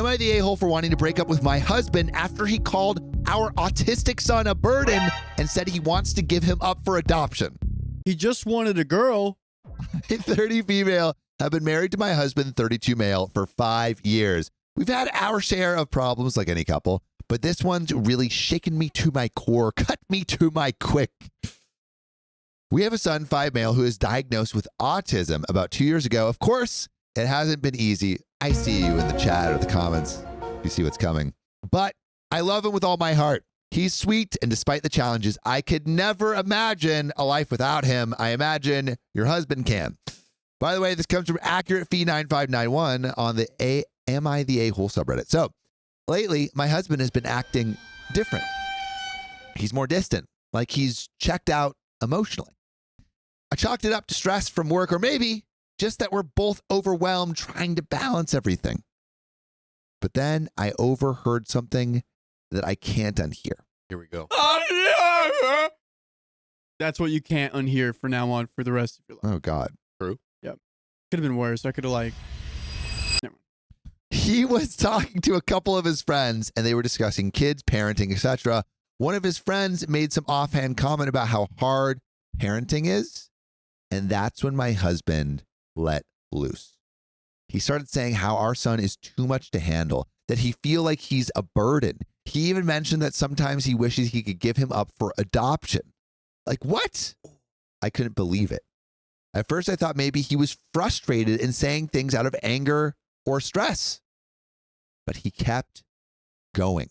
I the a-hole for wanting to break up with my husband after he called our autistic son a burden and said he wants to give him up for adoption? He just wanted a girl. 30 female, have been married to my husband, 32 male, for 5 years. We've had our share of problems like any couple, but this one's really shaken me to my core, cut me to my quick. We have a son, 5 male, who is diagnosed with autism about 2 years ago. Of course, it hasn't been easy. I see you in the chat or the comments. You see what's coming. But I love him with all my heart. He's sweet, and despite the challenges, I could never imagine a life without him. I imagine your husband can. By the way, this comes from Accurate Fee 9591 on the Am I the A-hole subreddit. So lately, my husband has been acting different. He's more distant, like he's checked out emotionally. I chalked it up to stress from work, or maybe just that we're both overwhelmed trying to balance everything. But then I overheard something that I can't unhear. Here we go. That's what you can't unhear from now on for the rest of your life. Oh, God. True. Yep. Could have been worse. I could have like... Never mind. He was talking to a couple of his friends, and they were discussing kids, parenting, etc. One of his friends made some offhand comment about how hard parenting is, and that's when my husband let loose. He started saying how our son is too much to handle, that he feel like he's a burden. He even mentioned that sometimes he wishes he could give him up for adoption. Like, what? I couldn't believe it. At first, I thought maybe he was frustrated and saying things out of anger or stress. But he kept going.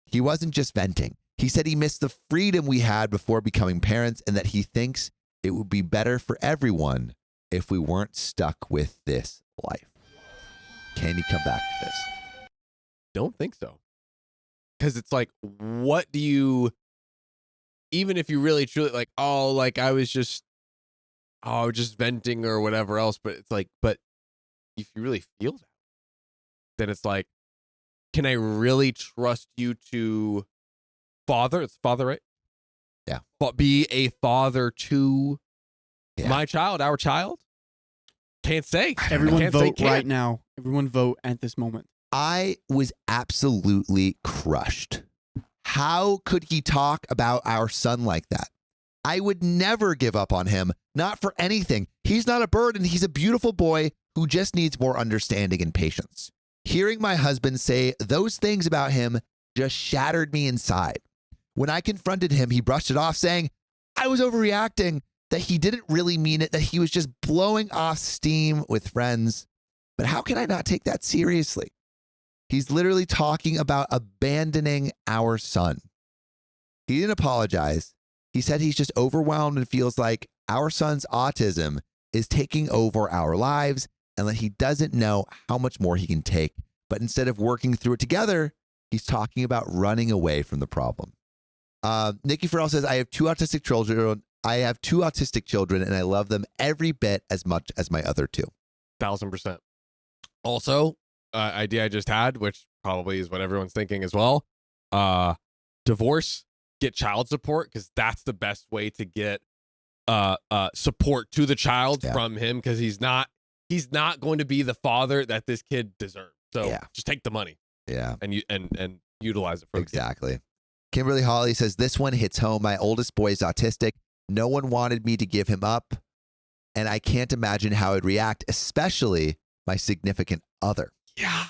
He wasn't just venting. He said he missed the freedom we had before becoming parents and that he thinks it would be better for everyone if we weren't stuck with this life. Can you come back to this? Don't think so. Because it's like, what do you, even if you really truly like, oh, like I was just venting or whatever else, but it's like, but if you really feel that, then it's like, can I really trust you to father? It's father, right? Yeah. But be a father to my child, our child? Can't say. Everyone Can't vote say right now. Everyone vote at this moment. I was absolutely crushed. How could he talk about our son like that? I would never give up on him, not for anything. He's not a burden. He's a beautiful boy who just needs more understanding and patience. Hearing my husband say those things about him just shattered me inside. When I confronted him, he brushed it off, saying I was overreacting, that he didn't really mean it, that he was just blowing off steam with friends. But how can I not take that seriously? He's literally talking about abandoning our son. He didn't apologize. He said he's just overwhelmed and feels like our son's autism is taking over our lives and that he doesn't know how much more he can take. But instead of working through it together, he's talking about running away from the problem. Nikki Farrell says, I have two autistic children and I love them every bit as much as my other two. 1,000%. Also, idea I just had, which probably is what everyone's thinking as well. Divorce, get child support, because that's the best way to get support to the child from him, because he's not going to be the father that this kid deserves. So just take the money. Yeah. And utilize it for exactly. Kimberly Holly says, this one hits home. My oldest boy is autistic. No one wanted me to give him up, and I can't imagine how I'd react, especially my significant other. Yeah.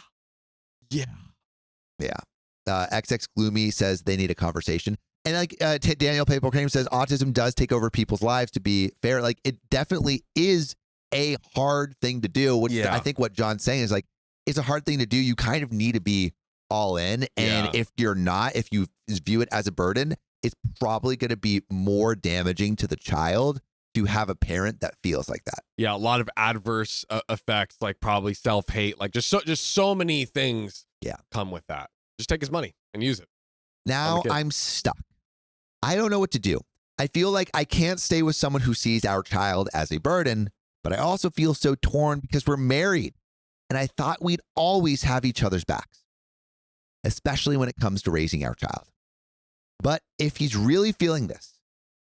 XX Gloomy says they need a conversation. And like Daniel Paper Cream says, autism does take over people's lives, to be fair. Like, it definitely is a hard thing to do. Which I think what John's saying is like, it's a hard thing to do. You kind of need to be all in. And if you're not, if you view it as a burden, it's probably going to be more damaging to the child to have a parent that feels like that. Yeah, a lot of adverse effects, like probably self-hate, like just so many things come with that. Just take his money and use it. Now I'm stuck. I don't know what to do. I feel like I can't stay with someone who sees our child as a burden, but I also feel so torn because we're married and I thought we'd always have each other's backs, especially when it comes to raising our child. But if he's really feeling this,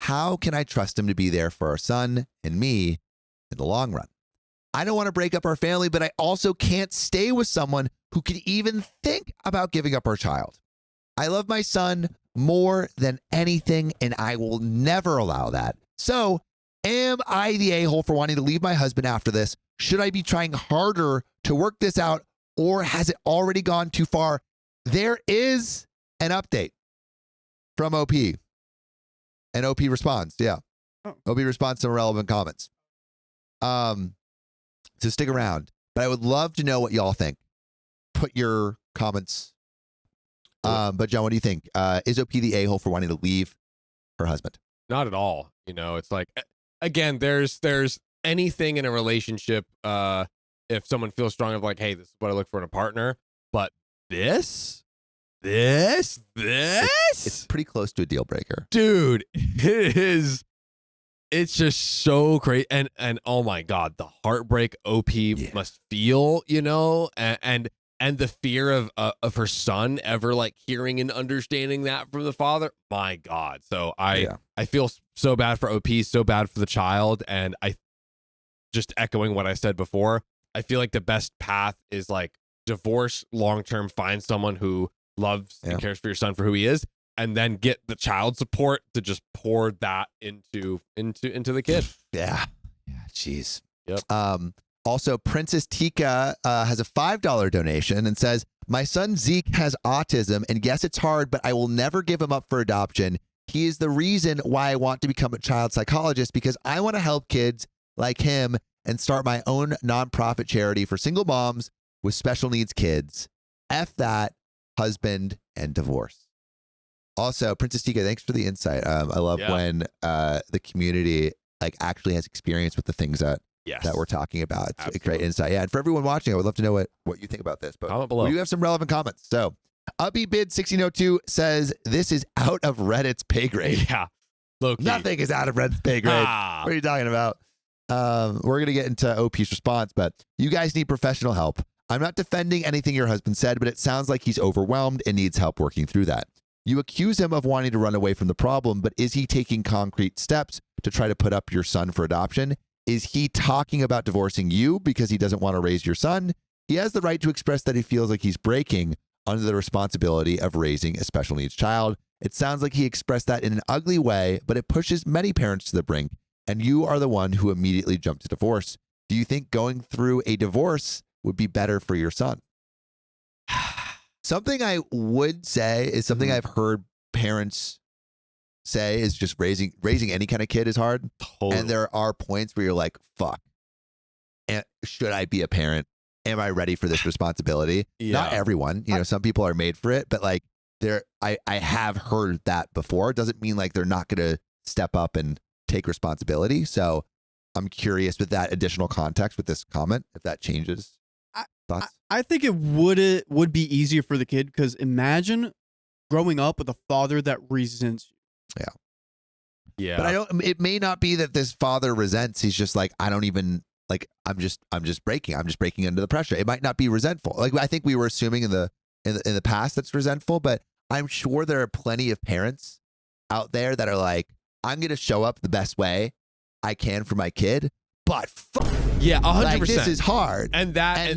how can I trust him to be there for our son and me in the long run? I don't want to break up our family, but I also can't stay with someone who could even think about giving up our child. I love my son more than anything, and I will never allow that. So, am I the a-hole for wanting to leave my husband after this? Should I be trying harder to work this out, or has it already gone too far? There is an update from OP. And OP responds, yeah. Oh. OP responds to relevant comments. So stick around. But I would love to know what y'all think. Put your comments. But John, what do you think? Is OP the a-hole for wanting to leave her husband? Not at all. You know, it's like, again, there's anything in a relationship. If someone feels strong of like, hey, this is what I look for in a partner, but this, It's pretty close to a deal breaker. dude, it is. It's just so crazy, and oh my god, the heartbreak OP must feel, you know, and the fear of her son ever like hearing and understanding that from the father. My god, so I feel so bad for OP, so bad for the child, and I just echoing what I said before. I feel like the best path is like divorce long term, find someone who loves and cares for your son for who he is, and then get the child support to just pour that into the kid. Yeah. Jeez. Yep. Also, Princess Tika has a $5 donation and says, my son Zeke has autism, and yes, it's hard, but I will never give him up for adoption. He is the reason why I want to become a child psychologist, because I want to help kids like him and start my own nonprofit charity for single moms with special needs kids. F that, husband, and divorce. Also, Princess Tika, thanks for the insight. I love when the community like actually has experience with the things that we're talking about. It's a great insight. Yeah, and for everyone watching, I would love to know what you think about this. But comment below. We do have some relevant comments. So, Uppy Bid 1602 says this is out of Reddit's pay grade. Yeah, low-key. Nothing is out of Reddit's pay grade. What are you talking about? We're gonna get into OP's response, but you guys need professional help. I'm not defending anything your husband said, but it sounds like he's overwhelmed and needs help working through that. You accuse him of wanting to run away from the problem, but is he taking concrete steps to try to put up your son for adoption? Is he talking about divorcing you because he doesn't want to raise your son? He has the right to express that he feels like he's breaking under the responsibility of raising a special needs child. It sounds like he expressed that in an ugly way, but it pushes many parents to the brink, and you are the one who immediately jumped to divorce. Do you think going through a divorce would be better for your son? Something I would say is something I've heard parents say is just raising any kind of kid is hard. Totally. And there are points where you're like, fuck, should I be a parent? Am I ready for this responsibility? Not everyone, you know, some people are made for it, but like I have heard that before. It doesn't mean like they're not going to step up and take responsibility. So I'm curious with that additional context with this comment, if that changes. Thoughts? I think it would be easier for the kid, because imagine growing up with a father that resents you. Yeah. But it may not be that this father resents. He's just like, I don't even like, I'm just breaking. I'm just breaking under the pressure. It might not be resentful. Like I think we were assuming in the past that's resentful, but I'm sure there are plenty of parents out there that are like, I'm going to show up the best way I can for my kid, but yeah, 100%. Like, this is hard, and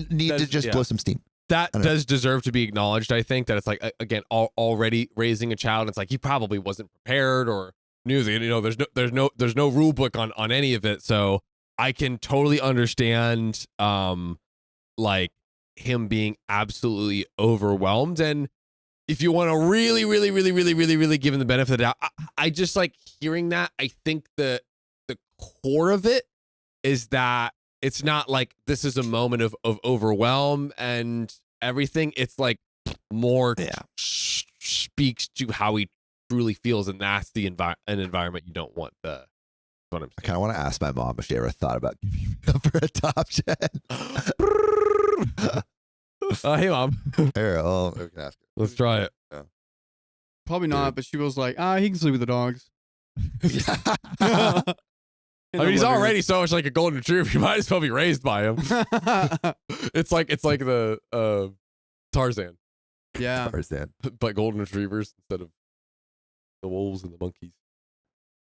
need to just blow some steam. That does deserve to be acknowledged. I think that it's like, again, already raising a child. It's like he probably wasn't prepared or knew that, you know, there's no rule book on any of it. So I can totally understand, like him being absolutely overwhelmed. And if you want to really give him the benefit of the doubt, I just like hearing that. I think the core of it is that it's not like this is a moment of overwhelm and everything. It's like more speaks to how he truly feels, and that's the an environment you don't want. What I'm saying. I kind of want to ask my mom if she ever thought about giving me up for adoption. Hey, Mom. Here, we can ask her. Let's try it. Yeah. Probably not, but she was like, he can sleep with the dogs. I mean, he's already so much like a golden retriever. You might as well be raised by him. It's like the Tarzan. Yeah. Tarzan. But golden retrievers instead of the wolves and the monkeys.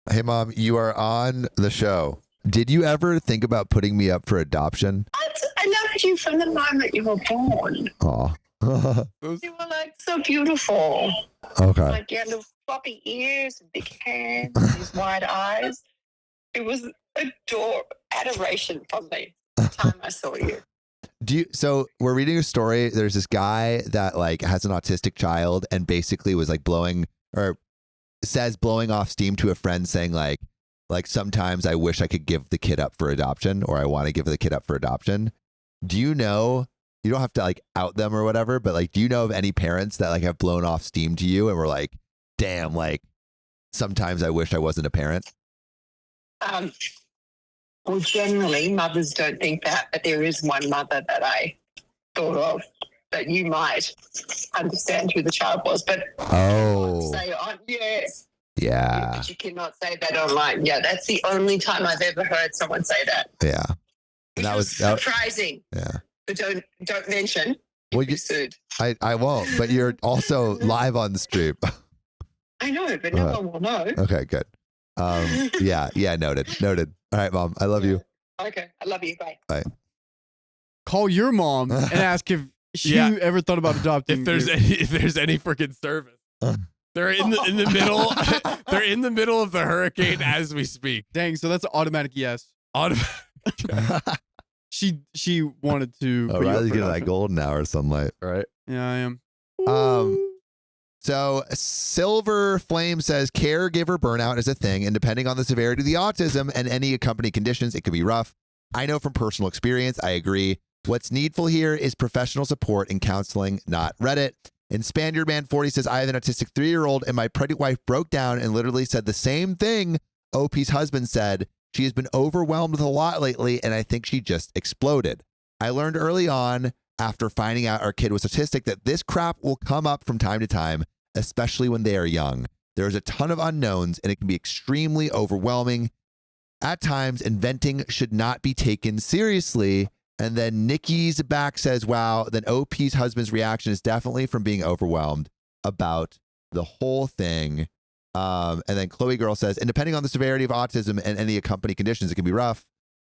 Hey, Mom, you are on the show. Did you ever think about putting me up for adoption? I loved you from the moment you were born. Aw. Those- They were like so beautiful. Okay. Like you had little floppy ears, and big hands, and these wide eyes. It was adoration from me the time I saw you. So we're reading a story. There's this guy that like has an autistic child and basically was like blowing off steam to a friend saying like sometimes I wish I could give the kid up for adoption, or I want to give the kid up for adoption. Do you know, you don't have to like out them or whatever, but like, do you know of any parents that like have blown off steam to you and were like, damn, like sometimes I wish I wasn't a parent? Well, generally, mothers don't think that, but there is one mother that I thought of that you might understand who the child was, but Oh, say on yes. yeah. But you cannot say that online. Yeah, that's the only time I've ever heard someone say that. Yeah. Which That was was surprising. yeah. But don't mention. Well, You'll be sued. I won't, but you're also live on the stream. I know, but no one will know. Okay, good. Yeah, noted. All right, Mom, I love you. Okay, I love you. Bye. Bye. Call your mom and ask if she Yeah. ever thought about adopting. if there's you. any freaking service. They're in the middle. They're in the middle of the hurricane as we speak. Dang, so that's an automatic yes. She wanted to. Oh, put you up Riley's for getting that adoption. golden hour sunlight. Right. Yeah, I am. So Silver Flame says caregiver burnout is a thing, and depending on the severity of the autism and any accompanying conditions, it can be rough. I know from personal experience, I agree. What's needful here is professional support and counseling, not Reddit. And Spaniard Man 40 says, I have an autistic 3-year-old, and my pregnant wife broke down and literally said the same thing OP's husband said. She has been overwhelmed with a lot lately, and I think she just exploded. I learned early on, after finding out our kid was autistic, that this crap will come up from time to time, especially when they are young. There's a ton of unknowns, and it can be extremely overwhelming. At times, inventing should not be taken seriously. And then Nikki's back says, wow, then OP's husband's reaction is definitely from being overwhelmed about the whole thing. And then Chloe Girl says, and depending on the severity of autism and any accompanying conditions, it can be rough.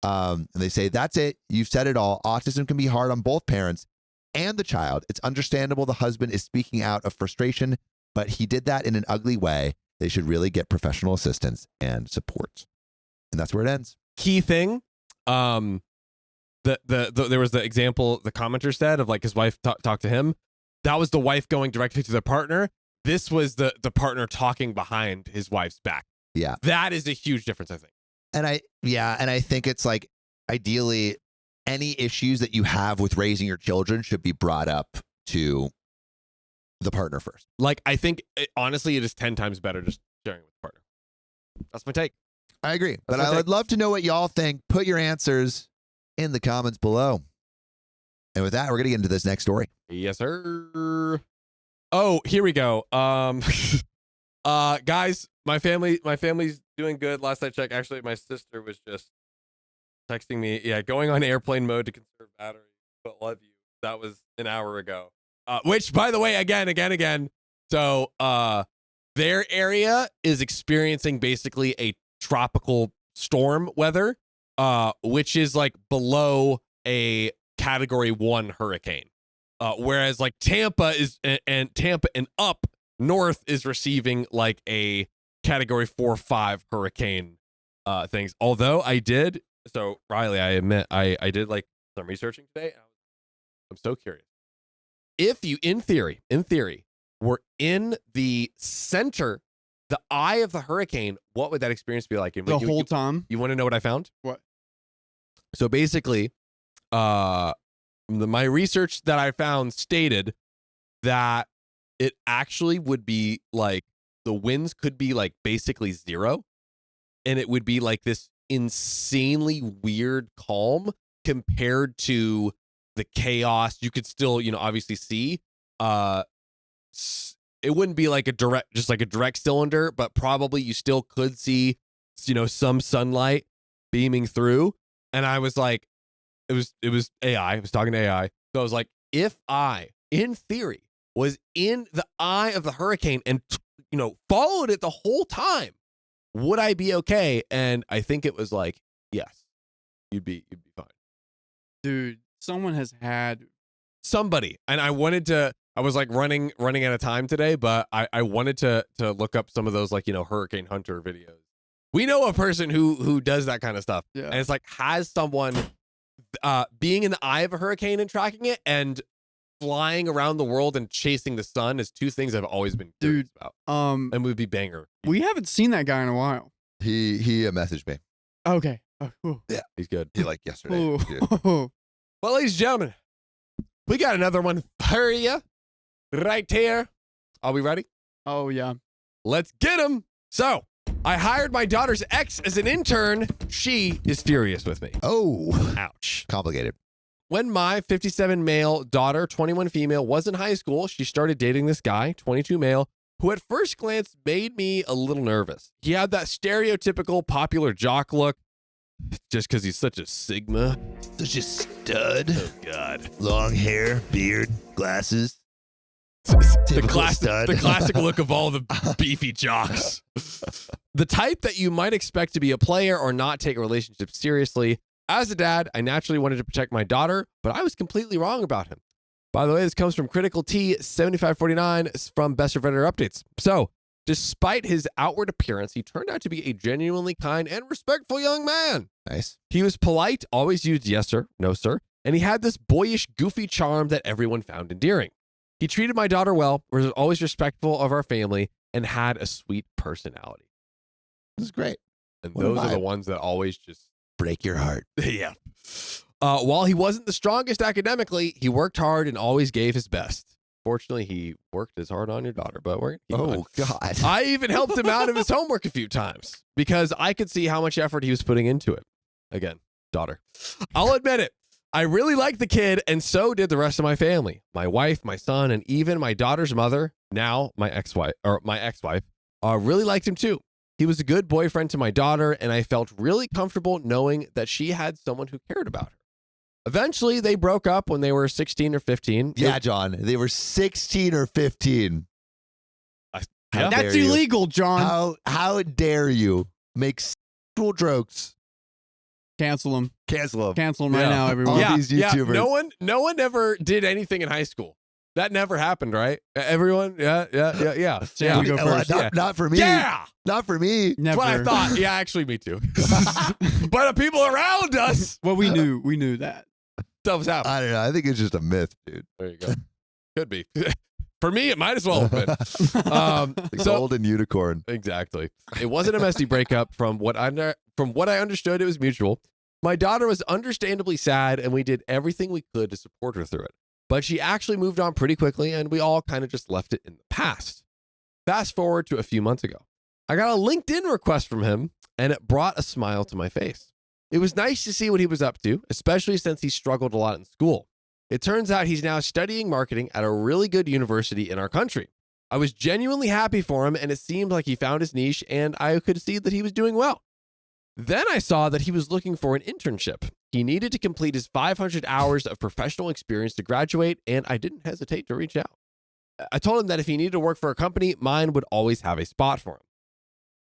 And they say, that's it. You've said it all. Autism can be hard on both parents and the child. It's understandable the husband is speaking out of frustration, but he did that in an ugly way. They should really get professional assistance and support. And that's where it ends. Key thing. There was the example the commenter said of like his wife talked to him. That was the wife going directly to the partner. This was the partner talking behind his wife's back. Yeah. That is a huge difference, I think. And I think it's like, ideally, any issues that you have with raising your children should be brought up to the partner first. Like, I think, honestly, it is 10 times better just sharing with the partner. That's my take. I agree. But my I would love to know what y'all think. Put your answers in the comments below. And with that, we're going to get into this next story. Yes, sir. Oh, here we go. Guys, my family's doing good. Last I checked, actually, my sister was just texting me. Yeah, going on airplane mode to conserve battery. But love you. That was an hour ago. Which, by the way, again. So, their area is experiencing basically a tropical storm weather, which is like below a Category 1 hurricane. Whereas like Tampa and up north is receiving like a Category 4-5 hurricane things. Although so Riley, I admit I did like some researching today. I'm so curious. If you, in theory, were in the center, the eye of the hurricane, what would that experience be like? The whole time? You want to know what I found? What? So basically, my research that I found stated that it actually would be like the winds could be like basically zero, and it would be like this insanely weird calm compared to the chaos you could still, obviously see. It wouldn't be like just like a direct cylinder, but probably you still could see, some sunlight beaming through. And I was like, it was AI. I was talking to AI. So I was like, if I, in theory, was in the eye of the hurricane and, followed it the whole time, would I be okay? And I think it was like, yes, you'd be fine. Dude, someone has had somebody, and I was like running out of time today, but I wanted to look up some of those, like, Hurricane Hunter videos. We know a person who does that kind of stuff. Yeah. And it's like, has someone being in the eye of a hurricane and tracking it, and flying around the world and chasing the sun is two things I've always been curious about. And would be banger. We haven't seen that guy in a while. He messaged me. Okay. Yeah, He's good. he like yesterday. Ooh. Dude. Well, ladies and gentlemen, we got another one for you right here. Are we ready? Oh, yeah. Let's get him. So, I hired my daughter's ex as an intern. She is furious with me. Oh, Ouch. complicated. When my 57 male daughter, 21 female, was in high school, she started dating this guy, 22 male, who at first glance made me a little nervous. He had that stereotypical popular jock look, just because he's such a Sigma. Such a stud. Oh, God. Long hair, beard, glasses. The Typical stud. classic look of all the beefy jocks. The type that you might expect to be a player or not take a relationship seriously. As a dad, I naturally wanted to protect my daughter, but I was completely wrong about him. By the way, this comes from Critical T 7549 from BestofRedditorUpdates. So, despite his outward appearance, he turned out to be a genuinely kind and respectful young man. Nice. He was polite, always used yes sir, no sir, and he had this boyish, goofy charm that everyone found endearing. He treated my daughter well, was always respectful of our family, and had a sweet personality. This is great. And What a those are the vibe. ones that always just, Break your heart. yeah. While he wasn't the strongest academically, he worked hard and always gave his best. Fortunately, he worked as hard on your daughter, but we're gonna keep going. God. I even helped him out of his homework a few times because I could see how much effort he was putting into it. Again, daughter. I'll admit it. I really liked the kid, and so did the rest of my family. My wife, my son, and even my daughter's mother, now my ex-wife, really liked him too. He was a good boyfriend to my daughter, and I felt really comfortable knowing that she had someone who cared about her. Eventually, they broke up when they were 16 or 15. Yeah, John. They were 16 or 15. Yeah. How That's dare you. illegal, John. How dare you make sexual jokes? Cancel him. Cancel them. Cancel him right Yeah. now, everyone. All these YouTubers. No one ever did anything in high school. That never happened, right? Everyone? Yeah. Sam, you go first. Not for me. Yeah. Not for me. Never. That's what I thought. Yeah, actually, me too. But the people around us, Well, we knew that. stuff's happening. I don't know. I think it's just a myth, dude. There you go. Could be. For me, it might as well have been. The golden unicorn. Exactly. It wasn't a messy breakup. From what I understood, it was mutual. My daughter was understandably sad, and we did everything we could to support her through it. But she actually moved on pretty quickly, and we all kind of just left it in the past. Fast forward to a few months ago. I got a LinkedIn request from him, and it brought a smile to my face. It was nice to see what he was up to, especially since he struggled a lot in school. It turns out he's now studying marketing at a really good university in our country. I was genuinely happy for him, and it seemed like he found his niche, and I could see that he was doing well. Then I saw that he was looking for an internship. He needed to complete his 500 hours of professional experience to graduate, and I didn't hesitate to reach out. I told him that if he needed to work for a company, mine would always have a spot for him.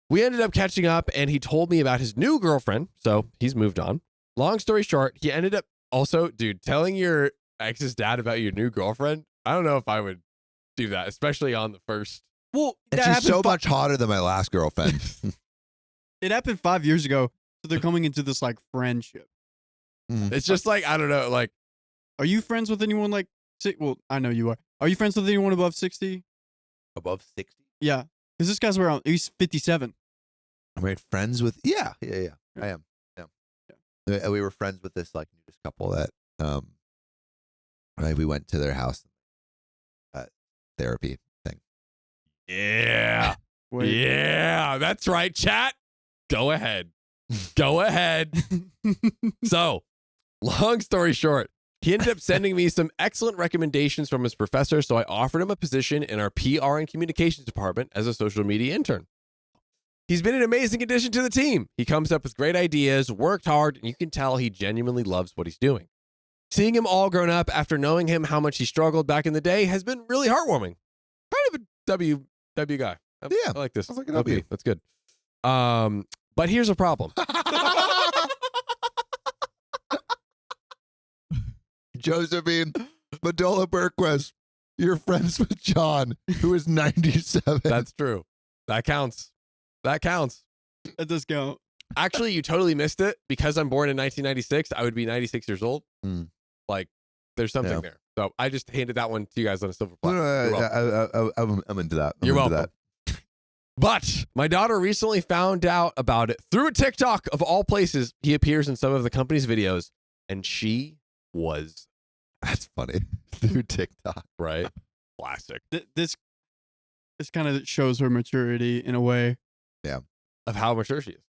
We ended up catching up, and he told me about his new girlfriend, so he's moved on. Long story short, he ended up also, dude, telling your ex's dad about your new girlfriend. I don't know if I would do that, especially on the first. Well, And she's so much hotter than my last girlfriend. It happened 5 years ago, so they're coming into this like friendship. It's just like, I don't know, like, Are you friends with anyone like? Well, I know you are. Are you friends with anyone above 60? Above 60. Yeah, because this guy's around. He's 57. I'm right, friends with. Yeah. I am. Yeah. We were friends with this like nudist couple that we went to their house therapy thing. yeah. Wait. Yeah, that's right, chat. Go ahead. Go ahead. So, long story short, he ended up sending me some excellent recommendations from his professor, so I offered him a position in our PR and communications department as a social media intern. He's been an amazing addition to the team. He comes up with great ideas, worked hard, and you can tell he genuinely loves what he's doing. Seeing him all grown up after knowing him how much he struggled back in the day has been really heartwarming. Kind of a W guy. Yeah, I like this. sounds like an W. That's good. But here's a problem. Josephine, Madola Burquist, you're friends with John, who is 97. That's true. That counts. That counts. That does count. Actually, you totally missed it. Because I'm born in 1996, I would be 96 years old. Mm. Like, there's something Yeah. there. So I just handed that one to you guys on a silver platter. I'm into that. You're into welcome. But my daughter recently found out about it through a TikTok of all places. He appears in some of the company's videos, and she was That's funny. Through TikTok. right. Classic This kind of shows her maturity in a way. of how mature she is.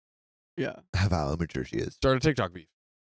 Yeah. How mature she is. Start a TikTok beef.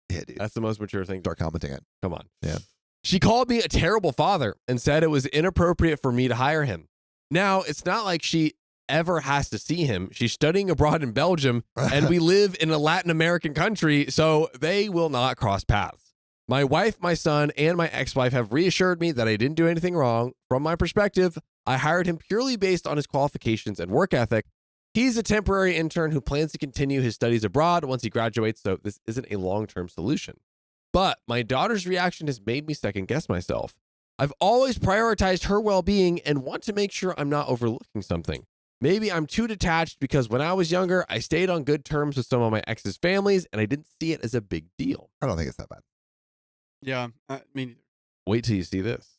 Yeah, dude. That's the most mature thing. Start commenting it. Come on. Yeah. She called me a terrible father and said it was inappropriate for me to hire him. Now, it's not like she ever has to see him. She's studying abroad in Belgium, and we live in a Latin American country, so they will not cross paths. My wife, my son, and my ex-wife have reassured me that I didn't do anything wrong. From my perspective, I hired him purely based on his qualifications and work ethic. He's a temporary intern who plans to continue his studies abroad once he graduates, so this isn't a long-term solution. But my daughter's reaction has made me second-guess myself. I've always prioritized her well-being and want to make sure I'm not overlooking something. Maybe I'm too detached because when I was younger, I stayed on good terms with some of my ex's families, and I didn't see it as a big deal. I don't think it's that bad. Yeah. Me neither. Wait till you see this.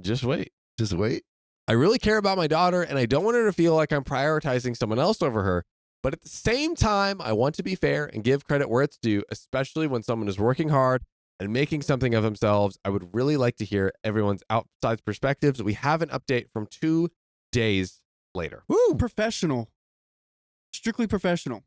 Just wait. Just wait. I really care about my daughter, and I don't want her to feel like I'm prioritizing someone else over her. But at the same time, I want to be fair and give credit where it's due, especially when someone is working hard and making something of themselves. I would really like to hear everyone's outside perspectives. We have an update from 2 days later. Woo! Professional. Strictly professional.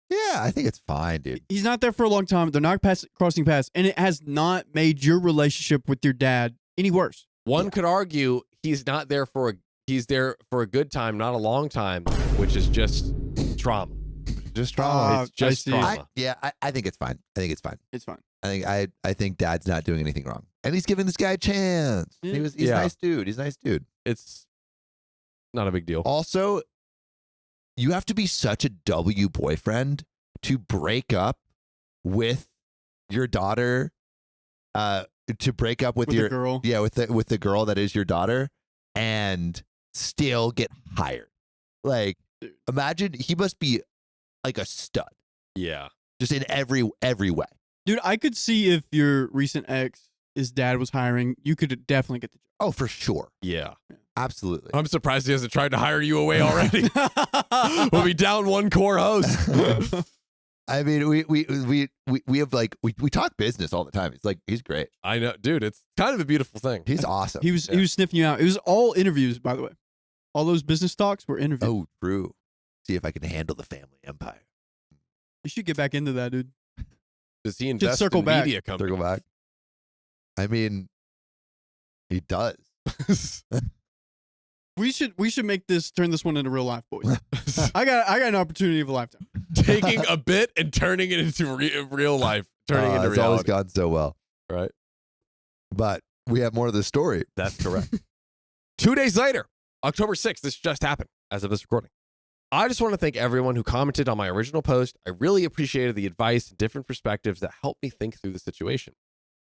Yeah, I think it's fine, dude. He's not there for a long time. They're not crossing paths, and it has not made your relationship with your dad any worse. One could argue he's not there for he's there for a good time, not a long time, which is just trauma. Just trauma. It's just see. trauma. I think it's fine. I think it's fine. It's fine. I think Dad's not doing anything wrong, and he's giving this guy a chance. Yeah. He's Yeah. a nice dude. He's a nice dude. It's not a big deal. Also, you have to be such a W boyfriend to break up with your daughter. To break up with With your the girl. yeah, with the girl that is your daughter, and still get hired. Like, Dude. imagine he must be like a stud, Yeah. just in every way. Dude, I could see if your recent ex, his dad was hiring, you could definitely get the Oh, for sure, Yeah. absolutely. I'm surprised he hasn't tried to hire you away already. job. We'll be down one core host. I mean, we have like we talk business all the time. It's like he's great. I know, dude. It's kind of a beautiful thing. He's awesome. He was sniffing you out. It was all interviews, by the way. All those business talks were interviews. Oh, true. See if I can handle the family empire. You should get back into that, dude. Does he invest circle in back. media companies? Circle back. I mean, he does. We should make turn this one into real life, boys. I got an opportunity of a lifetime. Taking a bit and turning it into real life, turning into It's always reality. gone so well. Right. But we have more of the story. That's correct. 2 days later, October 6th, this just happened as of this recording. I just want to thank everyone who commented on my original post. I really appreciated the advice and different perspectives that helped me think through the situation.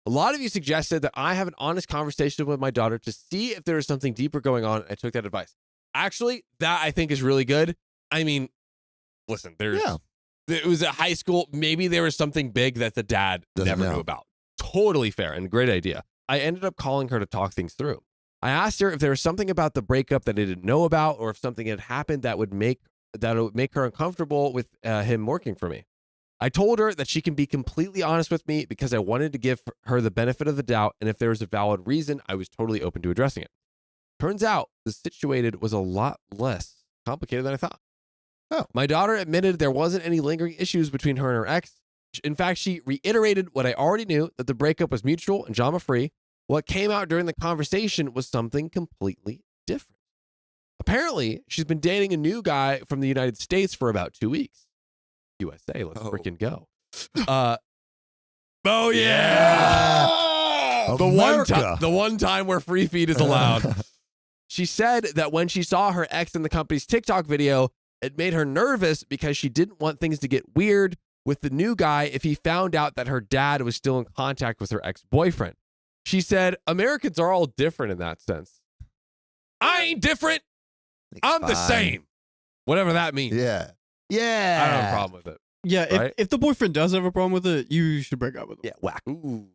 A lot of you suggested that I have an honest conversation with my daughter to see if there is something deeper going on. I took that advice. Actually, that I think is really good. I mean, listen, it was at high school. Maybe there was something big that the dad Doesn't never know. knew about. Totally fair and great idea. I ended up calling her to talk things through. I asked her if there was something about the breakup that I didn't know about, or if something had happened that would make her uncomfortable with him working for me. I told her that she can be completely honest with me because I wanted to give her the benefit of the doubt, and if there was a valid reason, I was totally open to addressing it. Turns out the situation was a lot less complicated than I thought. Oh. My daughter admitted there wasn't any lingering issues between her and her ex. In fact, she reiterated what I already knew, that the breakup was mutual and drama-free. What came out during the conversation was something completely different. Apparently, she's been dating a new guy from the United States for about 2 weeks. USA, let's freaking go. Oh yeah! America. The one time where free feed is allowed. She said that when she saw her ex in the company's TikTok video, it made her nervous because she didn't want things to get weird with the new guy if he found out that her dad was still in contact with her ex-boyfriend. She said, Americans are all different in that sense. I ain't different. I'm the same. Whatever that means. Yeah. Yeah. I don't have a problem with it. Yeah, Right? if the boyfriend does have a problem with it, you should break up with him. Yeah. Whack. Ooh.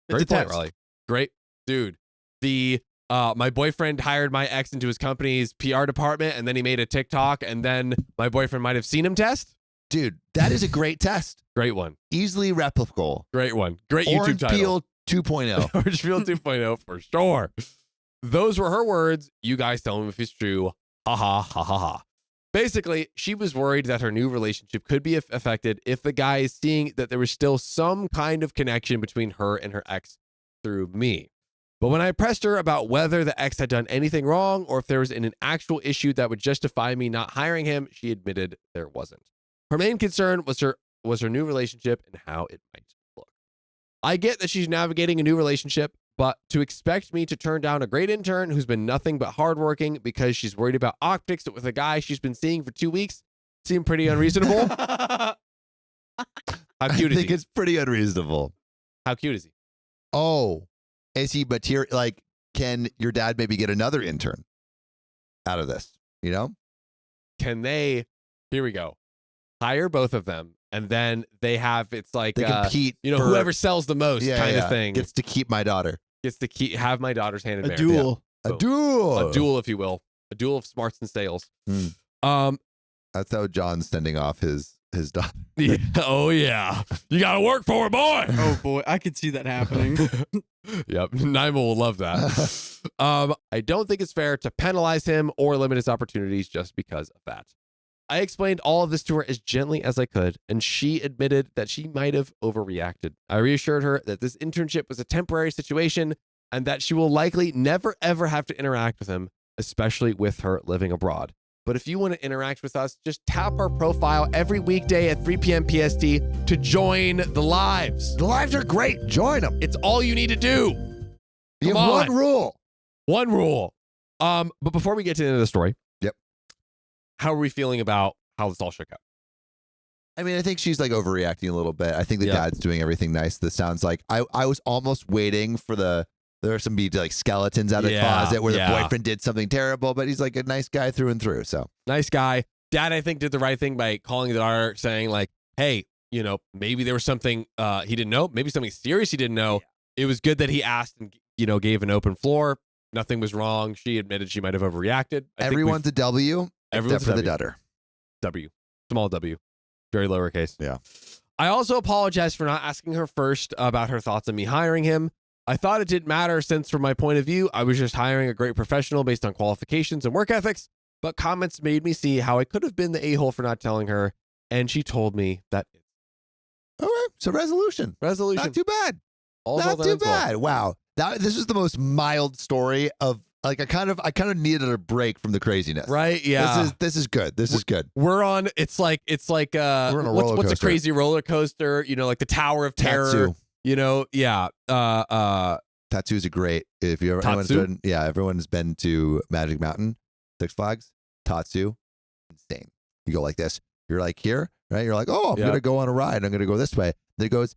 It's Great a point, test. Raleigh. Great. Dude, my boyfriend hired my ex into his company's PR department, and then he made a TikTok, and then my boyfriend might have seen him test. Dude, that is a great test. Great one. Easily replicable. Great one. Great Orange YouTube title. Peel 2.0. Orange Peel 2.0 for sure. Those were her words. You guys tell me if it's true. Ha ha ha ha ha. Basically, she was worried that her new relationship could be affected if the guy is seeing that there was still some kind of connection between her and her ex through me. But when I pressed her about whether the ex had done anything wrong or if there was an actual issue that would justify me not hiring him, she admitted there wasn't. Her main concern was her new relationship and how it might look. I get that she's navigating a new relationship, but to expect me to turn down a great intern who's been nothing but hardworking because she's worried about optics with a guy she's been seeing for 2 weeks seemed pretty unreasonable. How cute is I think he? it's pretty unreasonable. How cute is he? Oh, is he material? Like, can your dad maybe get another intern out of this? You know? Can they, here we go, hire both of them, and then they have, it's like, They compete. you know, for- whoever sells the most of thing Gets to keep my daughter. gets to have my daughter's hand in A marriage. duel. A Boom. duel. A duel, if you will. A duel of smarts and sales. Hmm. That's how John's sending off his daughter. Yeah. Oh, yeah. You got to work for it, boy. Oh boy, I could see that happening. Yep. Naima will love that. I don't think it's fair to penalize him or limit his opportunities just because of that. I explained all of this to her as gently as I could, and she admitted that she might have overreacted. I reassured her that this internship was a temporary situation and that she will likely never, ever have to interact with him, especially with her living abroad. But if you want to interact with us, just tap our profile every weekday at 3 p.m. PST to join the lives. The lives are great. Join them. It's all you need to do. You Come have on. one rule. One rule. But before we get to the end of the story, Yep. How are we feeling about how this all shook out? I mean, I think she's like overreacting a little bit. I think the Yeah. dad's doing everything nice. This sounds like I was almost waiting for there are some be like skeletons out of the Yeah, closet where yeah. the boyfriend did something terrible, but he's like a nice guy through and through. So Nice guy. Dad, I think, did the right thing by calling the daughter, saying like, hey, you know, maybe there was something he didn't know, maybe something serious he didn't know. It was good that he asked and, you know, gave an open floor. Nothing was wrong. She admitted she might have overreacted. I think everyone's a W, everyone's except for a the W. daughter. W, small W, very lowercase. Yeah. I also apologize for not asking her first about her thoughts on me hiring him. I thought it didn't matter since, from my point of view, I was just hiring a great professional based on qualifications and work ethics, but comments made me see how I could have been the a-hole for not telling her, and she told me that it's Okay, so resolution. resolution. Not too bad. All's well Not that too ends well. bad. Wow. This is the most mild story of like I kind of needed a break from the craziness. Right? Yeah. This is good. This is good. We're on. It's like We're on a roller what's a coaster. crazy roller coaster? You know, like the Tower of Terror. Tatsu. You know, yeah. Tattoos are great. If you ever Tatsu? everyone's been to Magic Mountain, Six Flags, Tatsu, insane. You go like this. You're like here, right? You're like, oh, I'm Yeah. gonna go on a ride. I'm gonna go this way. Then it goes,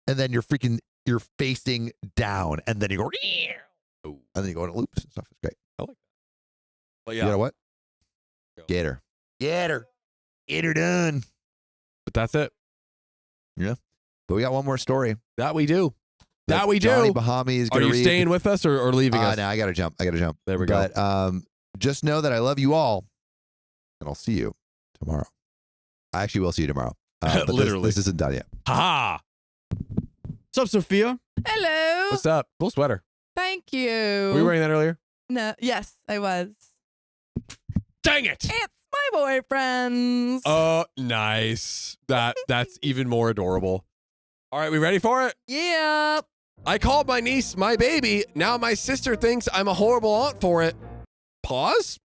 and then you're facing down, and then you go, and then you go in loops and stuff. It's great. But You yeah. know what? Go. Get her done. But that's it. But we got one more story. That we do. That we Johnny do. Bahami is Are gonna you read. staying with us or leaving us? No, I gotta jump. There we go. But just know that I love you all, and I'll see you tomorrow. I actually will see you tomorrow. But Literally. this isn't done yet. Ha! What's up, Sophia? Hello. What's up? Cool sweater. Thank you. Were you wearing that earlier? No. Yes, I was. Dang it! It's my boyfriend's. Oh, nice. That's even more adorable. All right, we ready for it? Yep. I called my niece my baby. Now my sister thinks I'm a horrible aunt for it. Pause.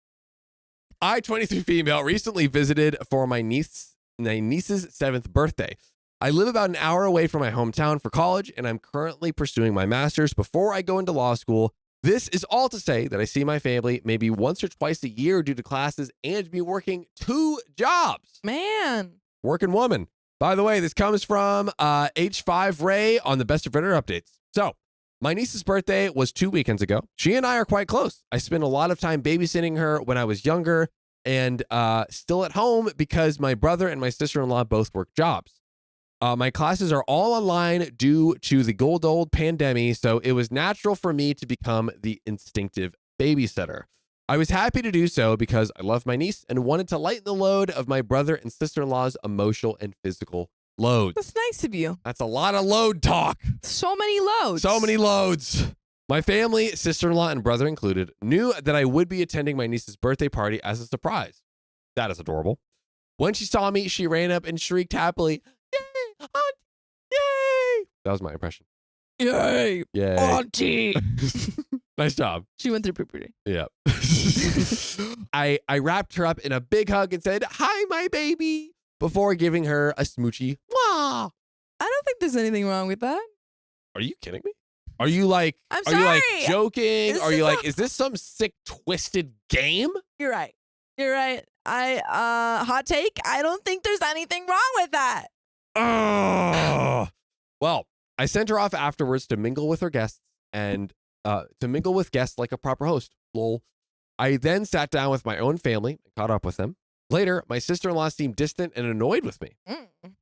I, 23 female, recently visited for my niece's 7th birthday. I live about an hour away from my hometown for college, and I'm currently pursuing my master's before I go into law school. This is all to say that I see my family maybe once or twice a year due to classes and be working 2 jobs. Man. Working woman. By the way, this comes from H5 Ray on the Best of Redditor Updates. So, my niece's birthday was 2 weekends ago. She and I are quite close. I spent a lot of time babysitting her when I was younger and still at home because my brother and my sister-in-law both work jobs. My classes are all online due to the good old pandemic, so it was natural for me to become the instinctive babysitter. I was happy to do so because I love my niece and wanted to lighten the load of my brother and sister-in-law's emotional and physical loads. That's nice of you. That's a lot of load talk. So many loads. So many loads. My family, sister-in-law, and brother included, knew that I would be attending my niece's birthday party as a surprise. That is adorable. When she saw me, she ran up and shrieked happily, "Yay! Auntie! Yay!" That was my impression. Yay! Yay. Auntie! Nice job. She went through puberty. Yeah. I wrapped her up in a big hug and said, "Hi, my baby," before giving her a smoochie. Wah! I don't think there's anything wrong with that. Are you kidding me? Are you like, I'm are you like sorry. joking? This Are you is like, a- is this some sick, twisted game? You're right. You're right. Hot take. I don't think there's anything wrong with that. Ugh. Well, I sent her off afterwards to mingle with her guests and to mingle with guests like a proper host. Lol. I then sat down with my own family and caught up with them. Later, my sister-in-law seemed distant and annoyed with me.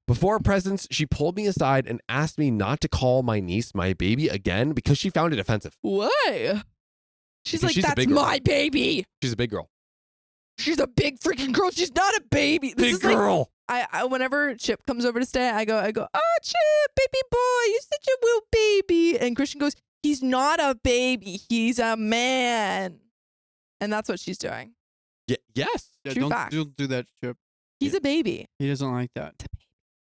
Before her presence, she pulled me aside and asked me not to call my niece my baby again because she found it offensive. Why? She's Because like, she's a that's big girl. my baby. She's a big girl. She's a big freaking girl. She's not a baby. This Big is like, girl. I whenever Chip comes over to stay, I go, oh Chip, baby boy, you're such a little baby. And Christian goes, he's not a baby, he's a man. And that's what she's doing. Yes. Yeah, True don't fact. do that, Chip. He's a baby. He doesn't like that.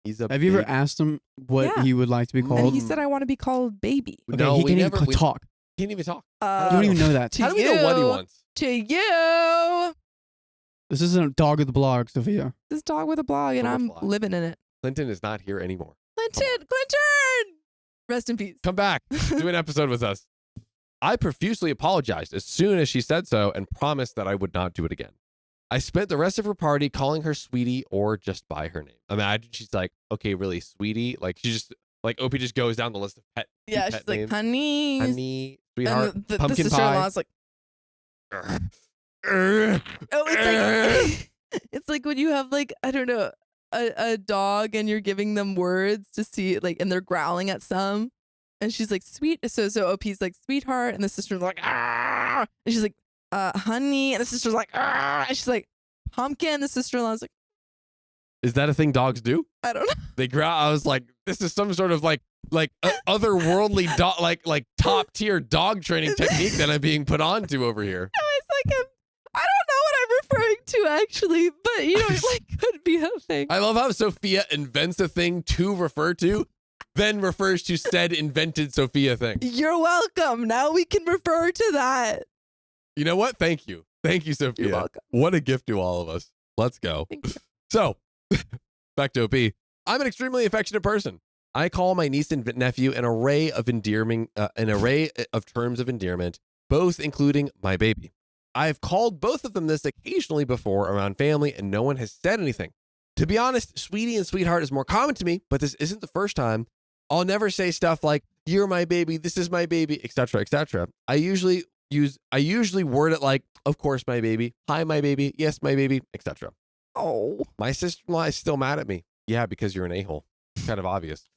He's a Have you ever baby. asked him what Yeah. he would like to be And called? And he said, I want to be called baby. Okay, No, he we can't never- even we- talk. Can't even talk. You don't even know that. To How do we know what he you. wants? To you. This isn't a dog of the blog, Sophia. This dog with a blog, and Dog with I'm a blog. living in it. Clinton is not here anymore. Clinton! Rest in peace. Come back. Do an episode with us. I profusely apologized as soon as she said so and promised that I would not do it again. I spent the rest of her party calling her sweetie or just by her name. Imagine she's like, okay, really, sweetie? Like, she just, like, Opie just goes down the list of pet Yeah, pet she's like, names. honey. Honey, sweetheart, And the pumpkin pie. sister-in-law's like, oh, it's like, it's like when you have like, I don't know, a dog and you're giving them words to see like, and they're growling at some, and she's like, sweet. So OP's like, sweetheart, and the sister's like, ah, and she's like, honey, and the sister's like, ah, and she's like, pumpkin. The sister-in-law's like, Is that a thing dogs do? I don't know. They growl. I was like, this is some sort of like otherworldly dog, like top tier dog training technique that I'm being put onto over here. No, it's like I don't know what I'm referring to actually, but you know, it like could be a thing. I love how Sophia invents a thing to refer to, then refers to said invented Sophia thing. You're welcome. Now we can refer to that. You know what? Thank you. Thank you, Sophia. You're welcome. What a gift to all of us. Let's go. Thank you. So, back to OP. I'm an extremely affectionate person. I call my niece and nephew an array of terms of endearment, both including my baby. I've called both of them this occasionally before around family, and no one has said anything. To be honest, sweetie and sweetheart is more common to me, but this isn't the first time. I'll never say stuff like, you're my baby, this is my baby, etc., etc. I usually word it like, of course, my baby, hi, my baby, yes, my baby, etc. Oh. My sister-in-law is still mad at me. Yeah, because you're an a-hole. Kind of obvious.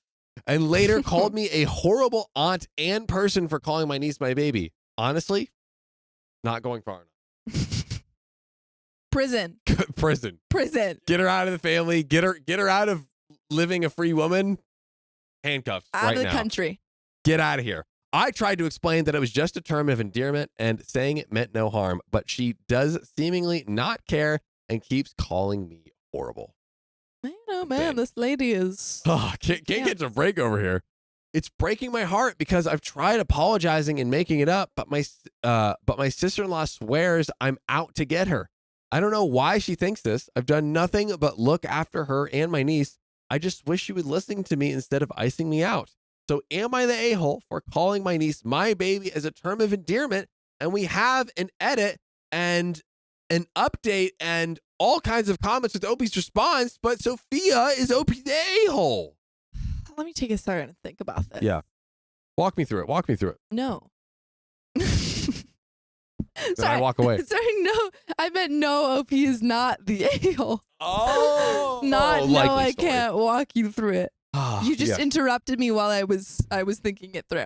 And later called me a horrible aunt and person for calling my niece my baby. Honestly, not going far enough. Prison. Prison. Prison. Get her out of the family. Get her out of living a free woman. Handcuffs Out right of the now. country. Get out of here. I tried to explain that it was just a term of endearment and saying it meant no harm, but she does seemingly not care and keeps calling me horrible. Man, oh man, Dang. this lady is. Oh, can't get a break over here. It's breaking my heart because I've tried apologizing and making it up, but my sister-in-law swears I'm out to get her. I don't know why she thinks this. I've done nothing but look after her and my niece. I just wish she would listen to me instead of icing me out. So am I the a-hole for calling my niece my baby as a term of endearment? And we have an edit and an update and all kinds of comments with Opie's response, but Sophia is Opie's the a-hole. Let me take a second and think about this. Yeah. Walk me through it. Walk me through it. No. Then I walk away. Sorry, no. I meant no, OP is not the a-hole. Oh, Not no, likely I story. can't walk you through it. You just Yeah. interrupted me while I was thinking it through.